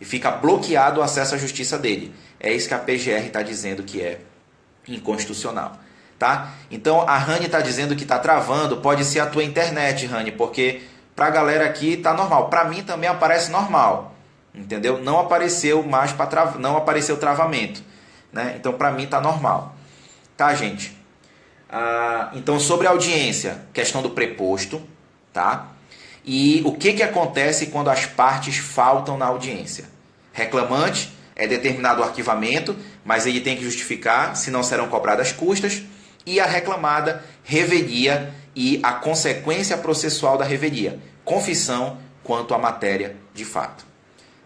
E fica bloqueado o acesso à justiça dele. É isso que a PGR está dizendo que é inconstitucional. Tá? Então a Rani está dizendo que está travando, pode ser a tua internet, Rani, porque para a galera aqui está normal. Para mim também aparece normal, entendeu? Não apareceu mais não apareceu travamento, né? Então para mim está normal, tá, gente? Então sobre a audiência, questão do preposto, tá? E o que acontece quando as partes faltam na audiência? Reclamante, é determinado o arquivamento, mas ele tem que justificar, senão serão cobradas custas. E a reclamada, revelia e a consequência processual da revelia, confissão quanto à matéria de fato.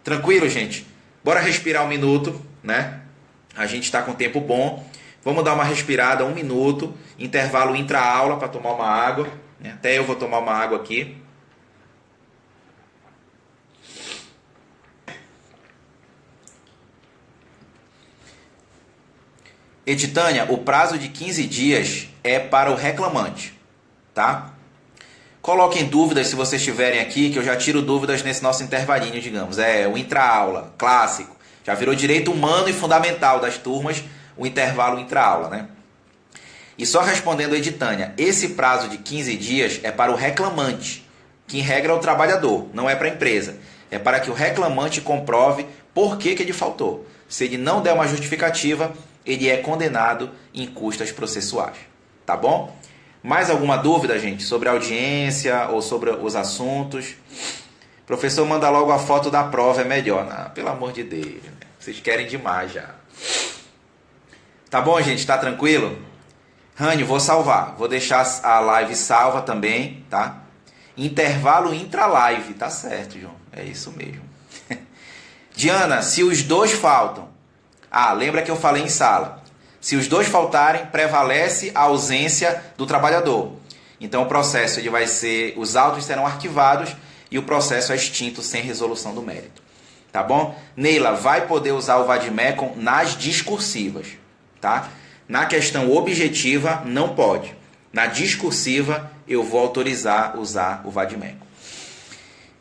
Tranquilo, gente? Bora respirar um minuto né? A gente está com tempo bom. Vamos dar uma respirada, 1 minuto, intervalo intra-aula para tomar uma água, né? Até eu vou tomar uma água aqui. Editânia, o prazo de 15 dias é para o reclamante, tá? Coloquem dúvidas se vocês estiverem aqui, que eu já tiro dúvidas nesse nosso intervalinho, digamos. É o intra-aula, clássico. Já virou direito humano e fundamental das turmas, o intervalo intra-aula, né? E só respondendo a Editânia, esse prazo de 15 dias é para o reclamante, que em regra é o trabalhador, não é para a empresa. É para que o reclamante comprove por que ele faltou. Se ele não der uma justificativa, ele é condenado em custas processuais. Tá bom? Mais alguma dúvida, gente, sobre a audiência ou sobre os assuntos? Professor, manda logo a foto da prova, é melhor. Não, pelo amor de Deus, né? Vocês querem demais já. Tá bom, gente? Tá tranquilo? Rânio, vou salvar. Vou deixar a live salva também, tá? Intervalo intra-live, tá certo, João. É isso mesmo. Diana, se os dois faltam... lembra que eu falei em sala. Se os dois faltarem, prevalece a ausência do trabalhador. Então o processo ele vai ser... Os autos serão arquivados e o processo é extinto sem resolução do mérito. Tá bom? Neila, vai poder usar o vademecum nas discursivas, tá? Na questão objetiva, não pode. Na discursiva, eu vou autorizar usar o vademecum.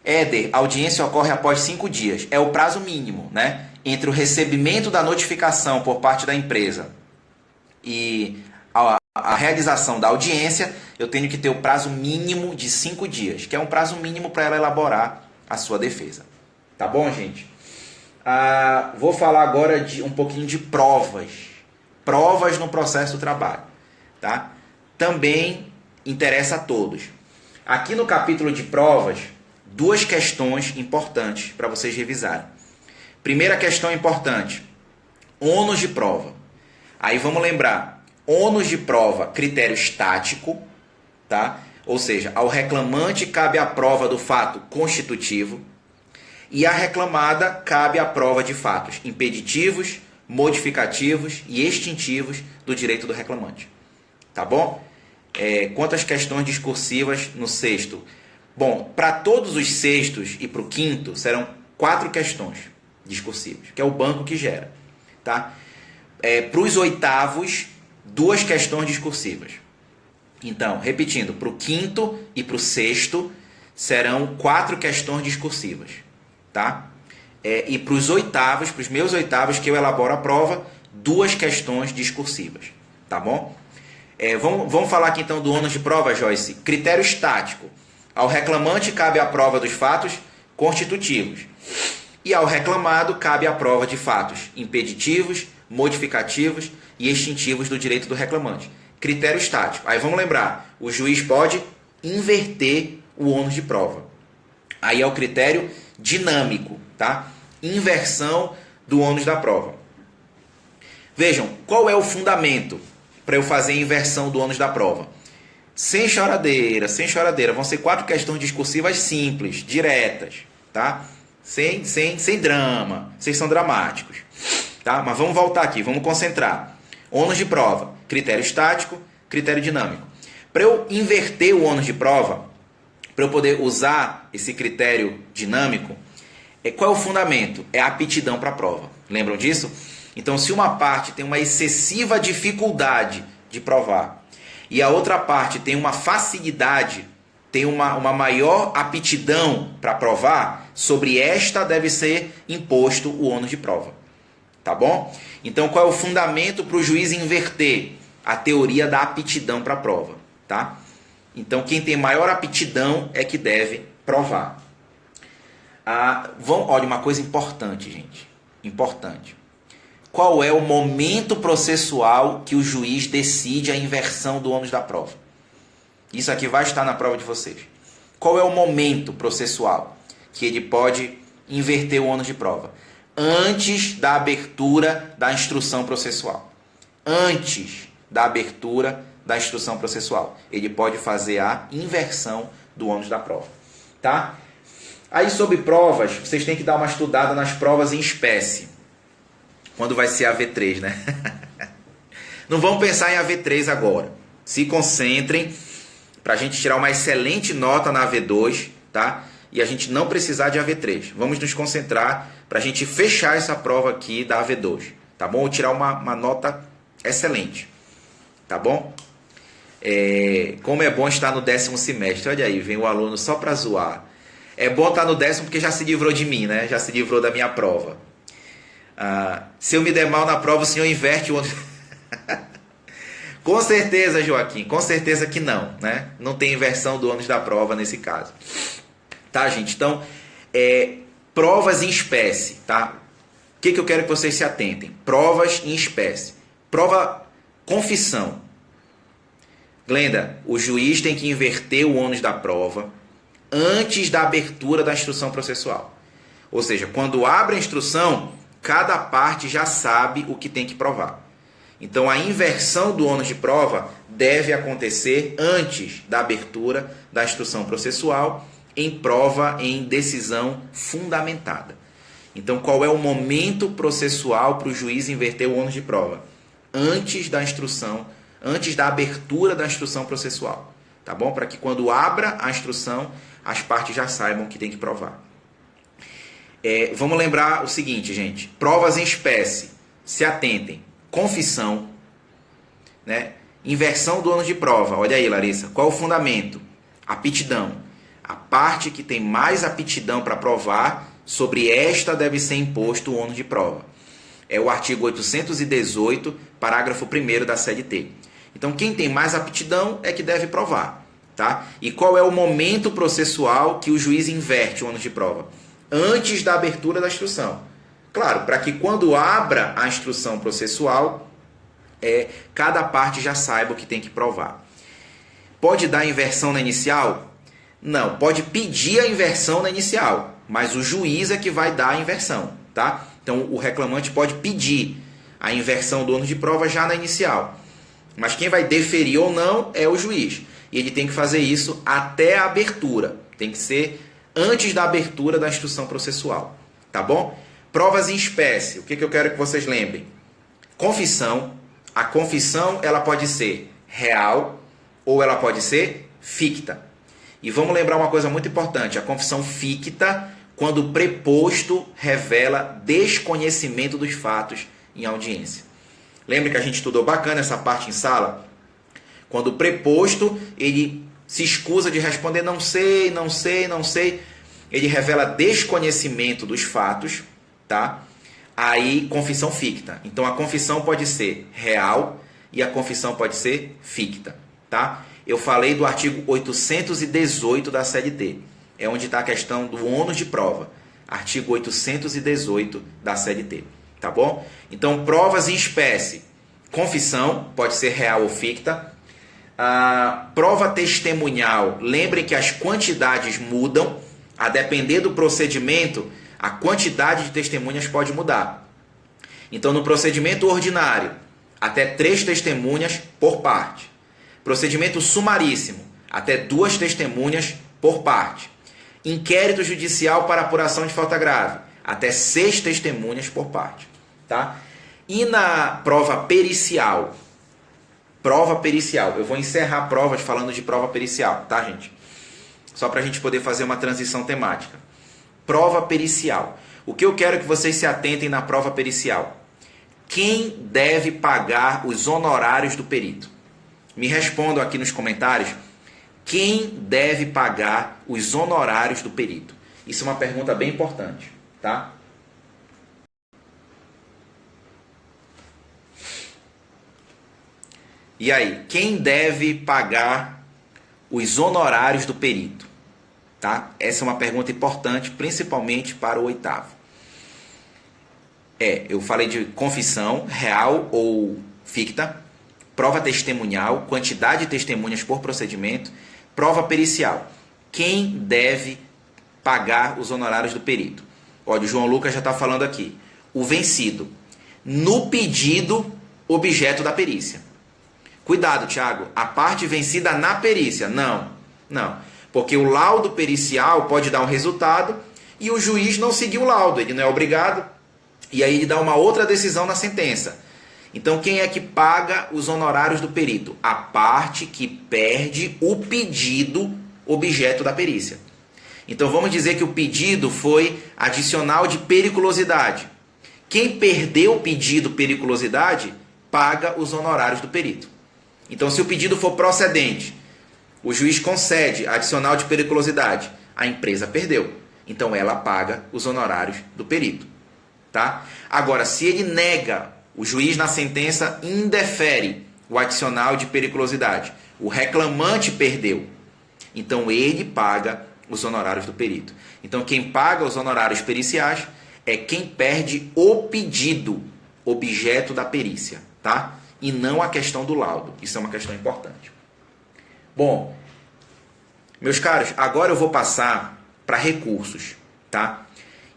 Éder, a audiência ocorre após 5 dias. É o prazo mínimo, né? Entre o recebimento da notificação por parte da empresa e a realização da audiência, eu tenho que ter o prazo mínimo de 5 dias, que é um prazo mínimo para ela elaborar a sua defesa. Tá bom, gente? Vou falar agora de um pouquinho de provas. Provas no processo do trabalho. Tá? Também interessa a todos. Aqui no capítulo de provas, 2 questões importantes para vocês revisarem. Primeira questão importante, ônus de prova. Aí vamos lembrar, ônus de prova, critério estático, tá? Ou seja, ao reclamante cabe a prova do fato constitutivo e à reclamada cabe a prova de fatos impeditivos, modificativos e extintivos do direito do reclamante. Tá bom? Quanto às questões discursivas no sexto? Bom, para todos os sextos e para o quinto serão 4 questões discursivas, que é o banco que gera. Tá? Para os oitavos, 2 questões discursivas. Então, repetindo, para o quinto e para o sexto serão 4 questões discursivas. Tá? E para os oitavos, para os meus oitavos que eu elaboro a prova, 2 questões discursivas. Tá bom? Vamos falar aqui então do ônus de prova, Joyce. Critério estático. Ao reclamante cabe a prova dos fatos constitutivos. E ao reclamado cabe a prova de fatos impeditivos, modificativos e extintivos do direito do reclamante. Critério estático. Aí vamos lembrar, o juiz pode inverter o ônus de prova. Aí é o critério dinâmico, tá? Inversão do ônus da prova. Vejam, qual é o fundamento para eu fazer a inversão do ônus da prova? Sem choradeira, sem choradeira. Vão ser 4 questões discursivas simples, diretas, tá? Sem drama. Vocês são dramáticos, tá? Mas vamos voltar aqui, vamos concentrar. Ônus de prova, critério estático, critério dinâmico. Para eu inverter o ônus de prova, para eu poder usar esse critério dinâmico, qual é o fundamento? É a aptidão para a prova. Lembram disso? Então, se uma parte tem uma excessiva dificuldade de provar e a outra parte tem uma facilidade, tem uma maior aptidão para provar, sobre esta deve ser imposto o ônus de prova. Tá bom? Então, qual é o fundamento para o juiz inverter? A teoria da aptidão para a prova. Tá? Então, quem tem maior aptidão é que deve provar. Olha, uma coisa importante, gente. Importante. Qual é o momento processual que o juiz decide a inversão do ônus da prova? Isso aqui vai estar na prova de vocês. Qual é o momento processual que ele pode inverter o ônus de prova? Antes da abertura da instrução processual. Antes da abertura da instrução processual. Ele pode fazer a inversão do ônus da prova. Tá? Aí, sobre provas, vocês têm que dar uma estudada nas provas em espécie. Quando vai ser a AV3, né? Não vamos pensar em AV3 agora. Se concentrem para a gente tirar uma excelente nota na AV2, tá? E a gente não precisar de AV3. Vamos nos concentrar para a gente fechar essa prova aqui da AV2, tá bom? Ou tirar uma nota excelente, tá bom? Como é bom estar no 10º semestre. Olha aí, vem o aluno só para zoar. É bom estar no 10º porque já se livrou de mim, né? Já se livrou da minha prova. Se eu me der mal na prova, o senhor inverte o ônus. Com certeza, Joaquim, com certeza que não, né? Não tem inversão do ônus da prova nesse caso. Tá, gente? Então, provas em espécie, tá? O que eu quero que vocês se atentem? Provas em espécie. Prova confissão. Glenda, o juiz tem que inverter o ônus da prova antes da abertura da instrução processual. Ou seja, quando abre a instrução, cada parte já sabe o que tem que provar. Então, a inversão do ônus de prova deve acontecer antes da abertura da instrução processual em prova em decisão fundamentada. Então, qual é o momento processual para o juiz inverter o ônus de prova? Antes da instrução, antes da abertura da instrução processual. Tá bom? Para que quando abra a instrução, as partes já saibam o que tem que provar. Vamos lembrar o seguinte, gente. Provas em espécie. Se atentem. Confissão, né? Inversão do ônus de prova. Olha aí, Larissa. Qual é o fundamento? Aptidão. A parte que tem mais aptidão para provar, sobre esta deve ser imposto o ônus de prova. É o artigo 818, parágrafo 1º da CLT. Então, quem tem mais aptidão é que deve provar. Tá? E qual é o momento processual que o juiz inverte o ônus de prova? Antes da abertura da instrução. Claro, para que quando abra a instrução processual, cada parte já saiba o que tem que provar. Pode dar inversão na inicial? Não, pode pedir a inversão na inicial, mas o juiz é que vai dar a inversão, tá? Então, o reclamante pode pedir a inversão do ônus de prova já na inicial. Mas quem vai deferir ou não é o juiz. E ele tem que fazer isso até a abertura. Tem que ser antes da abertura da instrução processual, tá bom? Provas em espécie, o que eu quero que vocês lembrem? Confissão. A confissão ela pode ser real ou ela pode ser ficta. E vamos lembrar uma coisa muito importante. A confissão ficta, quando o preposto revela desconhecimento dos fatos em audiência. Lembra que a gente estudou bacana essa parte em sala? Quando o preposto ele se escusa de responder não sei, não sei, não sei, ele revela desconhecimento dos fatos. Tá? Aí, confissão ficta. Então, a confissão pode ser real e a confissão pode ser ficta. Tá? Eu falei do artigo 818 da CLT. É onde está a questão do ônus de prova. Artigo 818 da CLT. Tá bom? Então, provas em espécie. Confissão pode ser real ou ficta. Prova testemunhal. Lembrem que as quantidades mudam. A depender do procedimento, a quantidade de testemunhas pode mudar. Então, no procedimento ordinário, até 3 testemunhas por parte. Procedimento sumaríssimo, até 2 testemunhas por parte. Inquérito judicial para apuração de falta grave, até 6 testemunhas por parte. Tá? E na prova pericial? Prova pericial. Eu vou encerrar provas falando de prova pericial, tá, gente? Só para a gente poder fazer uma transição temática. Prova pericial. O que eu quero que vocês se atentem na prova pericial? Quem deve pagar os honorários do perito? Me respondam aqui nos comentários. Quem deve pagar os honorários do perito? Isso é uma pergunta bem importante, tá? E aí, quem deve pagar os honorários do perito? Tá? Essa é uma pergunta importante, principalmente para o 8º. Eu falei de confissão, real ou ficta, prova testemunhal, quantidade de testemunhas por procedimento, prova pericial. Quem deve pagar os honorários do perito? Olha, o João Lucas já está falando aqui. O vencido, no pedido objeto da perícia. Cuidado, Thiago, a parte vencida na perícia. Não. Porque o laudo pericial pode dar um resultado e o juiz não seguiu o laudo. Ele não é obrigado E aí ele dá uma outra decisão na sentença. Então, quem é que paga os honorários do perito? A parte que perde o pedido objeto da perícia. Então, vamos dizer que o pedido foi adicional de periculosidade. Quem perdeu o pedido periculosidade, paga os honorários do perito. Então, se o pedido for procedente, o juiz concede adicional de periculosidade, a empresa perdeu. Então, ela paga os honorários do perito. Tá? Agora, se ele nega, o juiz na sentença indefere o adicional de periculosidade, o reclamante perdeu, então ele paga os honorários do perito. Então quem paga os honorários periciais é quem perde o pedido objeto da perícia, tá? E não a questão do laudo. Isso é uma questão importante. Bom, meus caros, agora eu vou passar para recursos, tá?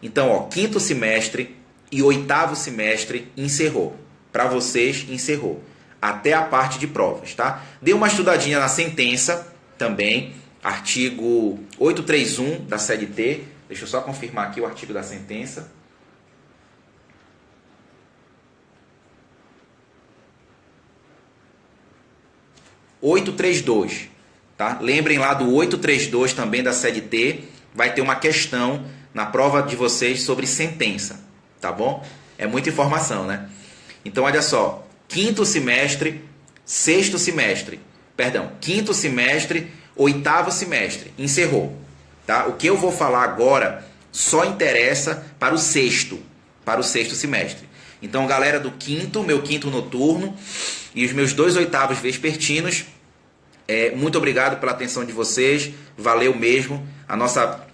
Então, ó, quinto semestre e oitavo semestre encerrou. Para vocês, encerrou. Até a parte de provas, tá? Dê uma estudadinha na sentença também, artigo 831 da CLT. Deixa eu só confirmar aqui o artigo da sentença. (832), tá? Lembrem lá do 832 também da CLT. Vai ter uma questão na prova de vocês sobre sentença. Tá bom? É muita informação, né? Então, olha só. Quinto semestre, oitavo semestre. Encerrou. Tá? O que eu vou falar agora só interessa para o sexto semestre. Então, galera do quinto, meu quinto noturno e os meus 2 oitavos vespertinos, muito obrigado pela atenção de vocês. Valeu mesmo. A nossa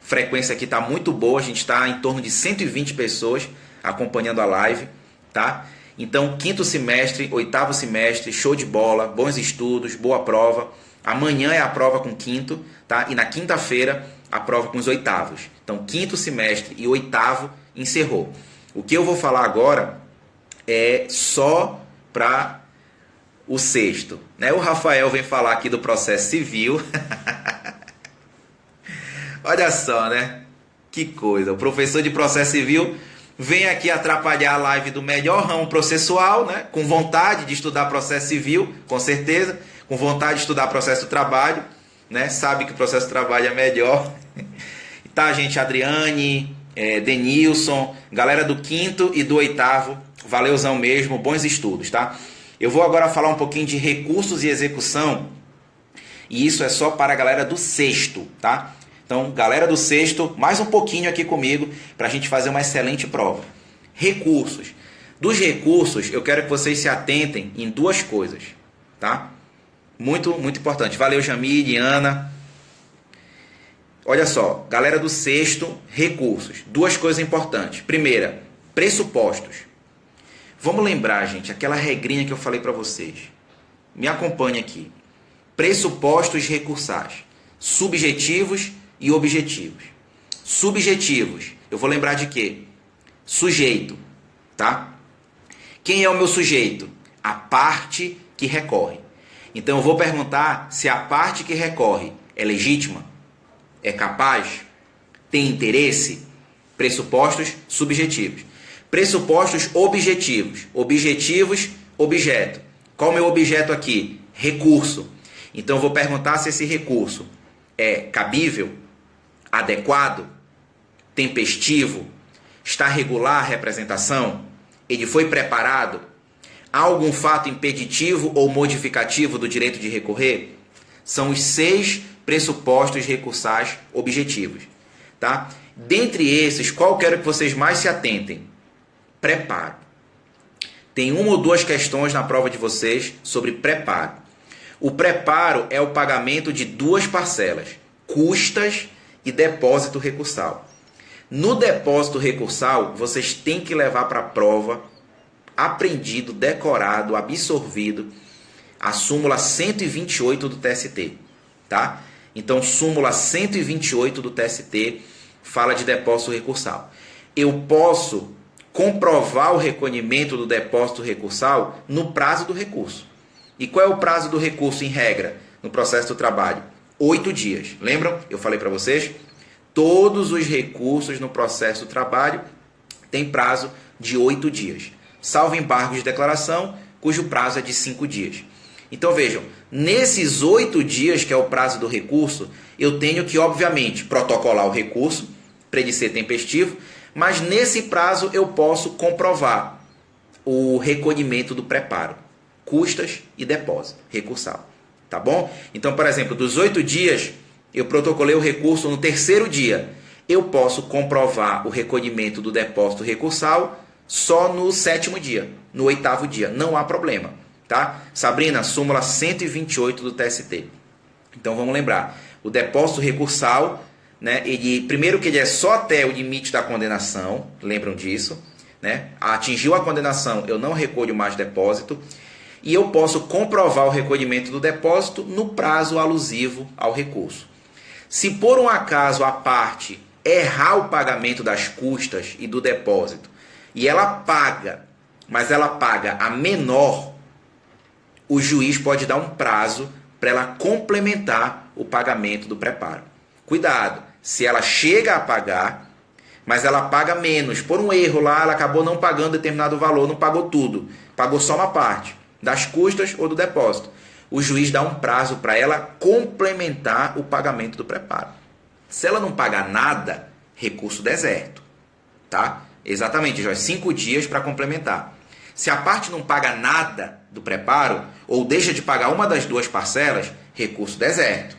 frequência aqui está muito boa, a gente está em torno de 120 pessoas acompanhando a live, tá? Então, quinto semestre, oitavo semestre, show de bola, bons estudos, boa prova. Amanhã é a prova com quinto, tá? E na quinta-feira, a prova com os oitavos. Então, quinto semestre e oitavo encerrou. O que eu vou falar agora é só para o sexto, né? O Rafael vem falar aqui do processo civil. Olha só, né? Que coisa. O professor de processo civil vem aqui atrapalhar a live do melhor ramo processual, né? Com vontade de estudar processo civil, com certeza. Com vontade de estudar processo do trabalho, né? Sabe que o processo do trabalho é melhor. Tá, gente? Adriane, Denilson, galera do quinto e do oitavo. Valeuzão mesmo, bons estudos, tá? Eu vou agora falar um pouquinho de recursos e execução. E isso é só para a galera do sexto, tá? Então, galera do sexto, mais um pouquinho aqui comigo para a gente fazer uma excelente prova. Recursos. Dos recursos, eu quero que vocês se atentem em 2 coisas, tá? Muito, muito importante. Valeu, Jamile, Ana. Olha só, galera do sexto, recursos. 2 coisas importantes. Primeira, pressupostos. Vamos lembrar, gente, aquela regrinha que eu falei para vocês. Me acompanhe aqui. Pressupostos recursais. Subjetivos e objetivos. Subjetivos, eu vou lembrar de quê? Sujeito, tá? Quem é o meu sujeito? A parte que recorre. Então eu vou perguntar se a parte que recorre é legítima, é capaz, tem interesse. Pressupostos subjetivos. Pressupostos objetivos. Objetivos, objeto. Qual é o meu objeto aqui? Recurso. Então eu vou perguntar se esse recurso é cabível, adequado, tempestivo, está regular a representação, ele foi preparado, há algum fato impeditivo ou modificativo do direito de recorrer? São os 6 pressupostos recursais objetivos, tá? Dentre esses, qual quero que vocês mais se atentem? Preparo. Tem 1 ou 2 questões na prova de vocês sobre preparo. O preparo é o pagamento de 2 parcelas, custas e depósito recursal. No depósito recursal, vocês têm que levar para a prova, aprendido, decorado, absorvido, a súmula 128 do TST, tá? Então, súmula 128 do TST fala de depósito recursal. Eu posso comprovar o recolhimento do depósito recursal no prazo do recurso. E qual é o prazo do recurso em regra no processo do trabalho? 8 dias. Lembram? Eu falei para vocês? Todos os recursos no processo do trabalho têm prazo de 8 dias, salvo embargos de declaração, cujo prazo é de 5 dias. Então vejam, nesses 8 dias, que é o prazo do recurso, eu tenho que, obviamente, protocolar o recurso, para ele ser tempestivo, mas nesse prazo eu posso comprovar o recolhimento do preparo, custas e depósito recursal. Tá bom? Então, por exemplo, dos 8 dias, eu protocolei o recurso no terceiro dia. Eu posso comprovar o recolhimento do depósito recursal só no 7º dia, no 8º dia. Não há problema. Tá? Sabrina, súmula 128 do TST. Então, vamos lembrar. O depósito recursal, né, primeiro que ele é só até o limite da condenação. Lembram disso? Né? Atingiu a condenação, eu não recolho mais depósito. E eu posso comprovar o recolhimento do depósito no prazo alusivo ao recurso. Se por um acaso a parte errar o pagamento das custas e do depósito, e ela paga, mas ela paga a menor, o juiz pode dar um prazo para ela complementar o pagamento do preparo. Cuidado, se ela chega a pagar, mas ela paga menos, por um erro lá, ela acabou não pagando determinado valor, não pagou tudo, pagou só uma parte das custas ou do depósito. O juiz dá um prazo para ela complementar o pagamento do preparo. Se ela não pagar nada, recurso deserto. Tá? Exatamente, Jorge, 5 dias para complementar. Se a parte não paga nada do preparo, ou deixa de pagar uma das duas parcelas, recurso deserto.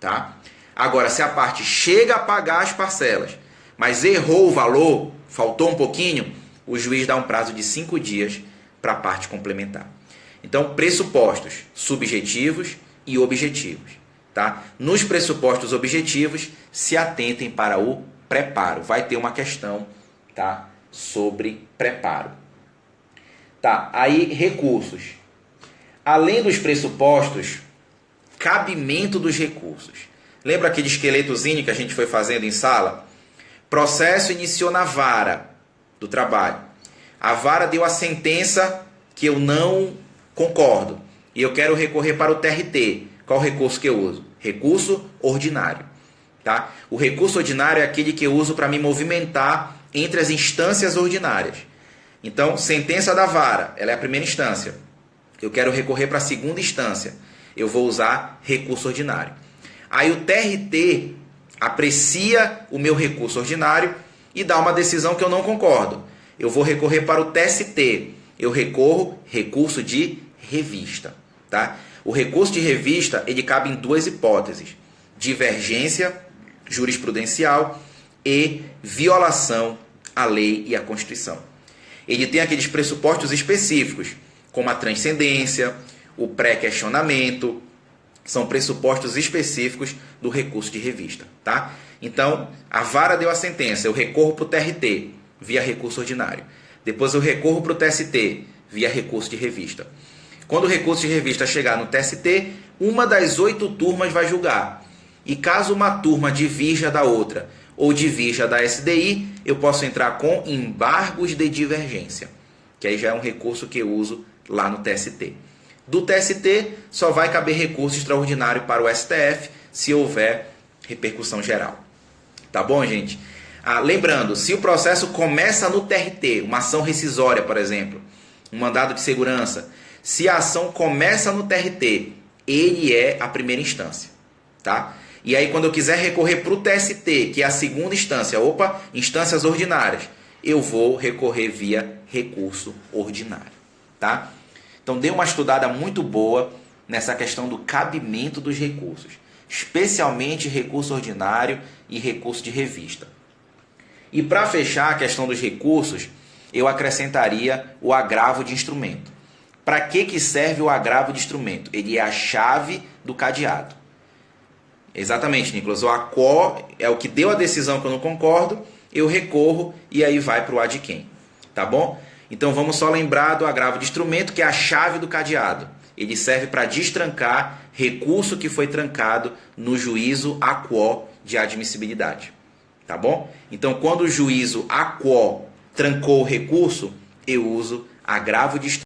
Tá? Agora, se a parte chega a pagar as parcelas, mas errou o valor, faltou um pouquinho, o juiz dá um prazo de 5 dias para a parte complementar. Então, pressupostos subjetivos e objetivos. Tá? Nos pressupostos objetivos, se atentem para o preparo. Vai ter uma questão, tá, sobre preparo. Tá, aí recursos. Além dos pressupostos, cabimento dos recursos. Lembra aquele esqueletozinho que a gente foi fazendo em sala? Processo iniciou na vara do trabalho. A vara deu a sentença que eu não concordo e eu quero recorrer para o TRT. Qual recurso que eu uso? Recurso ordinário. Tá? O recurso ordinário é aquele que eu uso para me movimentar entre as instâncias ordinárias. Então, sentença da vara, ela é a primeira instância. Eu quero recorrer para a segunda instância. Eu vou usar recurso ordinário. Aí o TRT aprecia o meu recurso ordinário e dá uma decisão que eu não concordo. Eu vou recorrer para o TST. Eu recorro recurso de revista. Tá? O recurso de revista ele cabe em duas hipóteses: divergência jurisprudencial e violação à lei e à Constituição. Ele tem aqueles pressupostos específicos, como a transcendência, o pré-questionamento, são pressupostos específicos do recurso de revista. Tá? Então, a vara deu a sentença, eu recorro para o TRT, via recurso ordinário. Depois eu recorro para o TST, via recurso de revista. Quando o recurso de revista chegar no TST, uma das 8 turmas vai julgar. E caso uma turma divirja da outra ou divirja da SDI, eu posso entrar com embargos de divergência, que aí já é um recurso que eu uso lá no TST. Do TST, só vai caber recurso extraordinário para o STF, se houver repercussão geral. Tá bom, gente? Lembrando, se o processo começa no TRT, uma ação rescisória, por exemplo, um mandado de segurança, se a ação começa no TRT, ele é a primeira instância. Tá? E aí, quando eu quiser recorrer para o TST, que é a segunda instância, instâncias ordinárias, eu vou recorrer via recurso ordinário. Tá? Então, dê uma estudada muito boa nessa questão do cabimento dos recursos, especialmente recurso ordinário e recurso de revista. E para fechar a questão dos recursos, eu acrescentaria o agravo de instrumento. Para que serve o agravo de instrumento? Ele é a chave do cadeado. Exatamente, Nicolas. O ACO é o que deu a decisão que eu não concordo, eu recorro e aí vai para o ad quem. Tá bom? Então vamos só lembrar do agravo de instrumento, que é a chave do cadeado. Ele serve para destrancar recurso que foi trancado no juízo ACO de admissibilidade. Tá bom? Então, quando o juízo ACO trancou o recurso, eu uso agravo de instrumento.